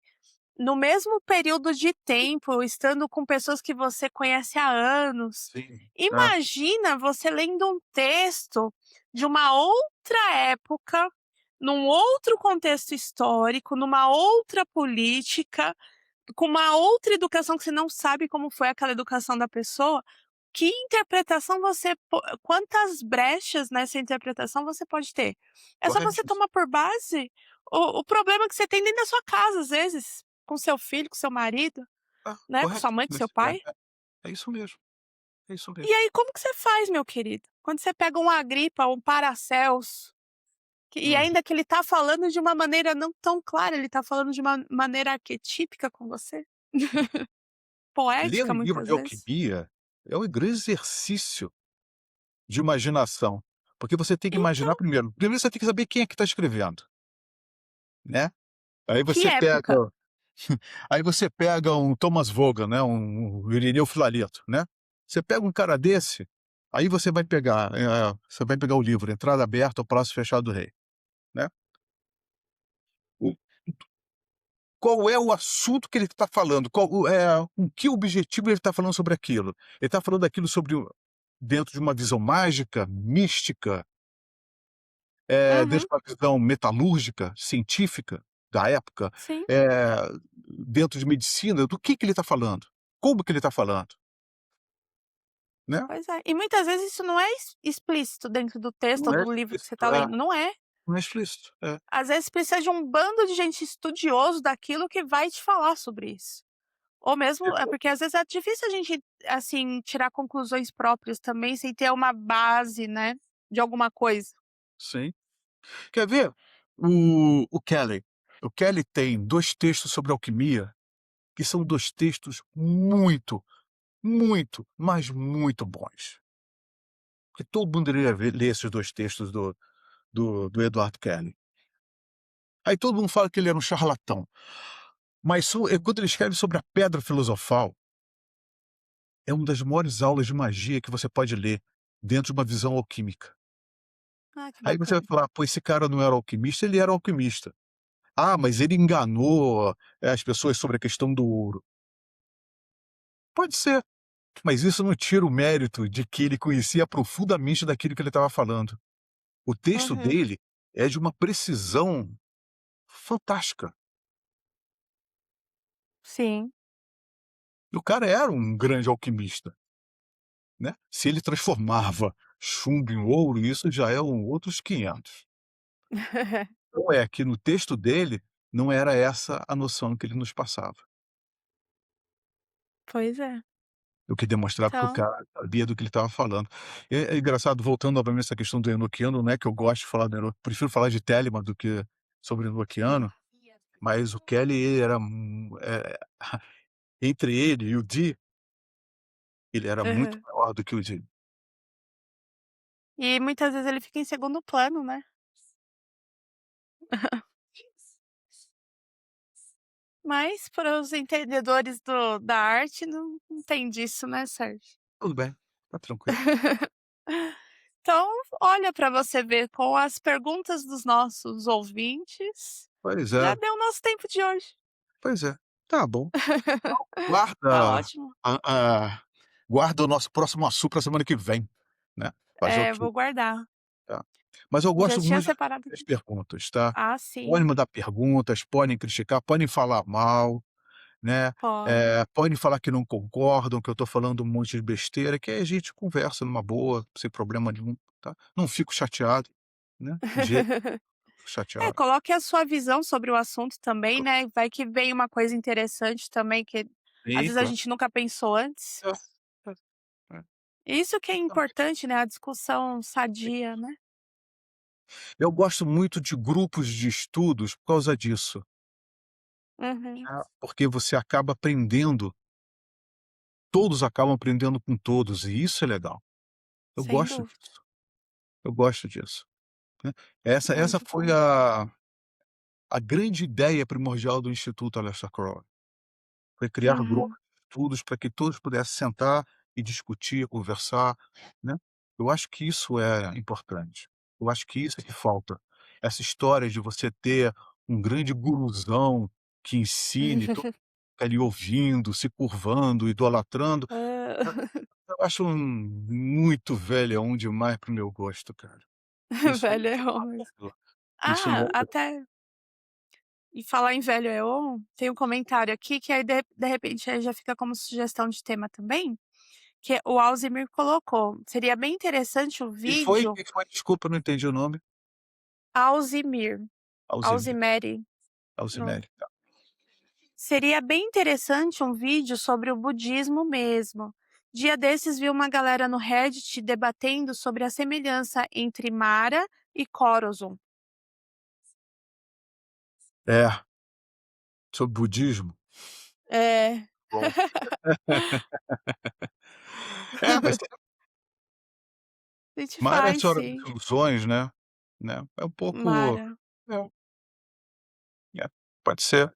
no mesmo período de tempo, estando com pessoas que você conhece há anos. Sim. É, Imagina você lendo um texto de uma outra época, num outro contexto histórico, numa outra política, com uma outra educação que você não sabe como foi aquela educação da pessoa, que interpretação você quantas brechas nessa interpretação você pode ter? É só você corretíssimo. tomar por base o problema que você tem dentro da sua casa, às vezes, com seu filho, com seu marido, né, com sua mãe, com Corretíssimo seu isso. pai. É isso mesmo, é isso E mesmo. aí como que você faz, meu querido? Quando você pega um Agripa, um Paracelso, e Hum. ainda que ele tá falando de uma maneira não tão clara, ele tá falando de uma maneira arquetípica com você, Ler poética um livro muitas de vezes. alquimia é um grande exercício de imaginação, porque você tem que imaginar Então, primeiro você tem que saber quem é que está escrevendo, né. Aí que você pega época? Aí você pega um Thomas Vogan, né, um Irineu Filareto, né. Você pega um cara desse, aí você vai pegar o livro Entrada Aberta ao Palácio Fechado do Rei, né. O Qual é o assunto que ele está falando? Com que objetivo ele está falando sobre aquilo? Ele está falando daquilo dentro de uma visão mágica, mística, Uhum, dentro de uma visão metalúrgica, científica da época, sim. dentro de medicina, do que ele está falando? Como que ele está falando, né? Pois é. E muitas vezes isso não é explícito dentro do texto Não ou é do livro que você explícito, está lendo, não é. não é explícito, Às vezes precisa de um bando de gente estudioso daquilo que vai te falar sobre isso. Ou mesmo é porque às vezes é difícil a gente, assim, tirar conclusões próprias também sem ter uma base, né, de alguma coisa. sim. Quer ver? O Kelly tem 2 textos sobre alquimia, que são 2 textos muito, muito, mas muito bons. Porque todo mundo deveria ler esses 2 textos do Edward Kelly. Aí todo mundo fala que ele era um charlatão, mas quando ele escreve sobre a pedra filosofal, é uma das maiores aulas de magia que você pode ler, dentro de uma visão alquímica. Ah, que Aí você vai bacana. falar: "Pô, esse cara não era alquimista", ele era alquimista. "Ah, mas ele enganou, as pessoas sobre a questão do ouro". Pode ser, mas isso não tira o mérito de que ele conhecia profundamente daquilo que ele estava falando. O texto Uhum. dele é de uma precisão fantástica. Sim. O cara era um grande alquimista, né. Se ele transformava chumbo em ouro, isso já é outros 500. Então é que no texto dele, não era essa a noção que ele nos passava. Pois é. O que demonstrava que o Então cara sabia do que ele estava falando. É engraçado, voltando novamente essa questão do enoquiano, não é que eu gosto de falar do prefiro falar de Telemann do que sobre enoquiano, mas o Kelly ele era entre ele e o Dee, ele era muito aham. maior do que o Dee. E muitas vezes ele fica em segundo plano, né. Mas para os entendedores da arte não tem disso, né, Sérgio. Tudo bem, tá tranquilo. Então, olha para você ver, com as perguntas dos nossos ouvintes, Pois já é, deu o nosso tempo de hoje. pois é. Tá bom. Tá Guarda ótimo. a guarda o nosso próximo assunto pra semana que vem, né. Fazer o É, quê, vou guardar. tá. Mas eu Já gosto tinha muito separado das aqui. perguntas, tá. Ah, Podem sim, mandar perguntas, podem criticar, podem falar mal, né, pode. podem falar que não concordam, que eu tô falando um monte de besteira, que aí a gente conversa numa boa, sem problema nenhum, tá. Não fico chateado, né, de jeito É, chateado. coloque a sua visão sobre o assunto também, né, vai que vem uma coisa interessante também que às Sim, vezes a claro. gente nunca pensou antes. É, é, é. Isso que é Exatamente. importante, né, a discussão sadia, né. Eu gosto muito de grupos de estudos por causa disso, Uhum, porque você acaba aprendendo, todos acabam aprendendo com todos, e isso é legal. Eu sem gosto dúvida. disso, eu gosto disso, né. Essa Muito foi bom. a grande ideia primordial do Instituto Aleister Crowley. Foi criar grupos Uhum. de estudos para que todos pudessem sentar e discutir, conversar, né. Eu acho que isso é importante. Eu acho que isso é que falta. Essa história de você ter um grande guruzão que ensine, todo mundo fica ali ouvindo, se curvando, idolatrando, Hã. eu acho muito velhão demais para o meu gosto, cara. Isso Velho isso é não mesmo. rola. Isso Ah, não até e falar em velho é on, tem um comentário aqui que aí de repente aí já fica como sugestão de tema também, que o Alzheimer colocou: "Seria bem interessante o que foi? vídeo". Que foi? Desculpa, não entendi o nome. Alzimir, Alzheimer, Alzimeri, no Alzheimer, tá. "Seria bem interessante um vídeo sobre o budismo mesmo. Dia desses vi uma galera no Reddit debatendo sobre a semelhança entre Mara e Corozon". É, sobre budismo, É, bom. É, mas a gente Mara é a faz senhora das sim. ilusões, né, é um pouco Mara. é, é, pode ser,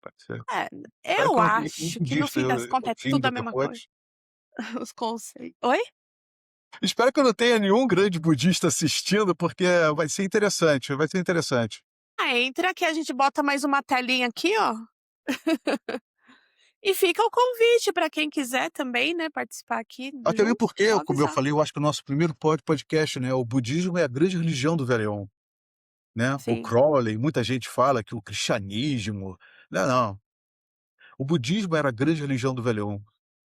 pode ser. É, Espero eu que eu não tenha nenhum acho que no budista fim das contas é tudo ouvindo a mesma coisa, depois. os conceitos. Oi? Espero que eu não tenha nenhum grande budista assistindo, porque vai ser interessante, vai ser interessante. Ah, entra que a gente bota mais uma telinha aqui, ó, e fica o convite para quem quiser também, né, participar aqui Até mesmo junto, porque, só como eu avisar. falei, eu acho que o nosso primeiro podcast, né, o budismo é a grande religião do Velhão, né. O Sim. Crowley, muita gente fala que o cristianismo não, não, o budismo era a grande religião do Velhão,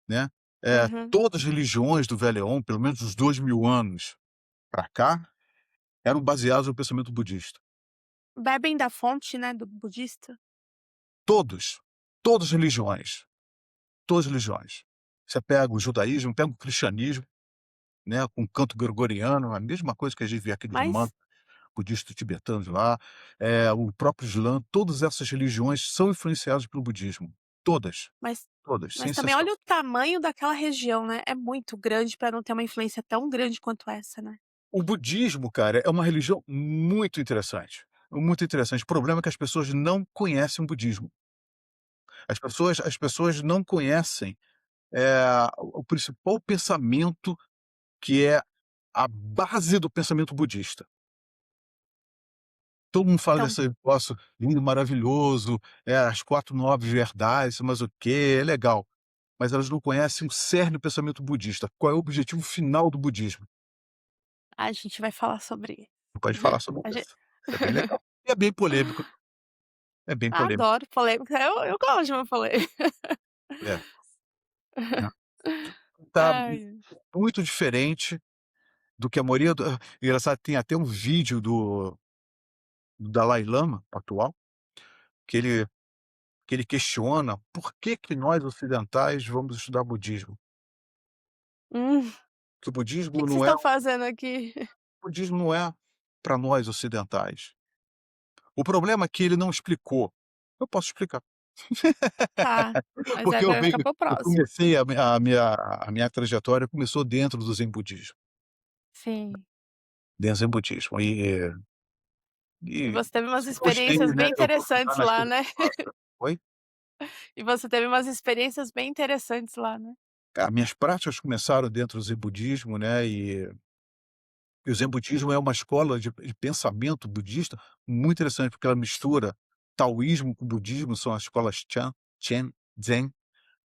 né. Uhum. Todas as religiões do Velhão, pelo menos uns 2000 anos pra cá, eram baseadas no pensamento budista. Bebem da fonte, né, do budista. Todos, todas as religiões, todas as religiões. Você pega o judaísmo, pega o cristianismo, né, com o canto gregoriano, a mesma coisa que a gente vê aqueles Mas mantras budistas tibetanos lá, o próprio Islã, todas essas religiões são influenciadas pelo budismo, todas. mas todas, sem Mas também exceção. olha o tamanho daquela região, né, é muito grande para não ter uma influência tão grande quanto essa, né. O budismo, cara, é uma religião muito interessante, muito interessante. O problema é que as pessoas não conhecem o budismo. As pessoas não conhecem, o principal pensamento que é a base do pensamento budista. Todo mundo fala Então desse negócio lindo, maravilhoso, as 4 nobres verdades, mas o quê, é legal, mas elas não conhecem o cerne do pensamento budista. Qual é o objetivo final do budismo? a gente vai falar sobre Não pode falar sobre a gen isso. Isso é bem legal. E é bem polêmico, é bem polêmico. adoro polêmica, eu gosto de uma polêmica. É, né. Tá Ai. muito diferente do que a maioria do engraçado, tem até um vídeo do Dalai Lama atual, que ele questiona por que que nós ocidentais vamos estudar budismo. Hum, Que que vocês estão fazendo aqui? o budismo não é para nós ocidentais. O problema é que ele não explicou. Eu posso explicar. Tá, mas Porque aí vai ficar para o eu próximo. comecei a minha trajetória começou dentro do Zen budismo, Sim. dentro do Zen budismo. E E você teve umas se gostei, experiências né, bem eu vou estudar interessantes lá, naquele né. negócio. Oi? E você teve umas experiências bem interessantes lá, né. Minhas práticas começaram dentro do Zen budismo, né, e o Zen budismo é uma escola de pensamento budista muito interessante, porque ela mistura taoísmo com budismo, são as escolas Chan, Chen, Zen,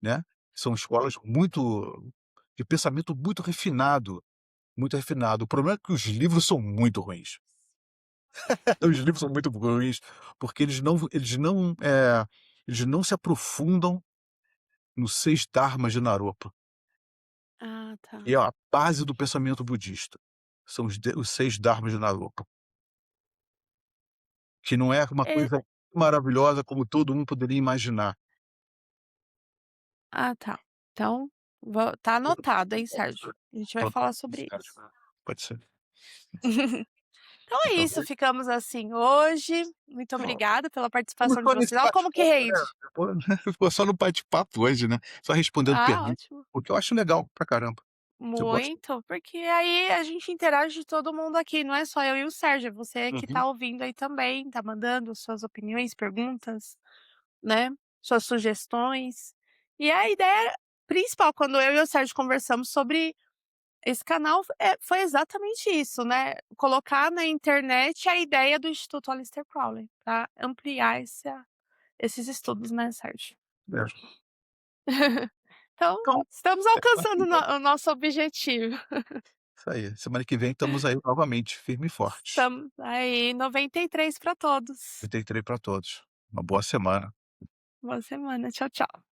né, são escolas muito de pensamento muito refinado, muito refinado. O problema é que os livros são muito ruins. Os livros são muito ruins, porque eles não se aprofundam nos 6 dharmas de Naropa, Ah, tá. que é a base do pensamento budista. São os 6 dharmas de Naropa, que não é uma É, coisa maravilhosa como todo mundo poderia imaginar. ah, tá. Então, tá anotado, hein, Sérgio. A gente vai Pronto, falar sobre isso. pode ser. Então é Então, isso, ficamos assim hoje. Muito obrigada pela ficamos participação de só nesse vocês. Olha como que bate-papo, né, rende. ficou só no bate-papo hoje, né, só respondendo Ah, perguntas, ótimo. o que eu acho legal pra caramba. Eu gosto. Muito, porque aí a gente interage todo mundo aqui, não é só eu e o Sérgio, é você que Uhum. tá ouvindo aí também, tá mandando suas opiniões, perguntas, né, suas sugestões. E a ideia principal, quando eu e o Sérgio conversamos sobre esse canal, foi exatamente isso, né, colocar na internet a ideia do Instituto Aleister Crowley, para ampliar esses estudos, né, Sérgio. É. Então, Então, estamos alcançando o nosso objetivo. isso aí. Semana que vem estamos aí novamente, firme e forte. Estamos aí 93 para todos. Eu tenho para todos. Uma boa semana. Boa semana. Tchau, tchau.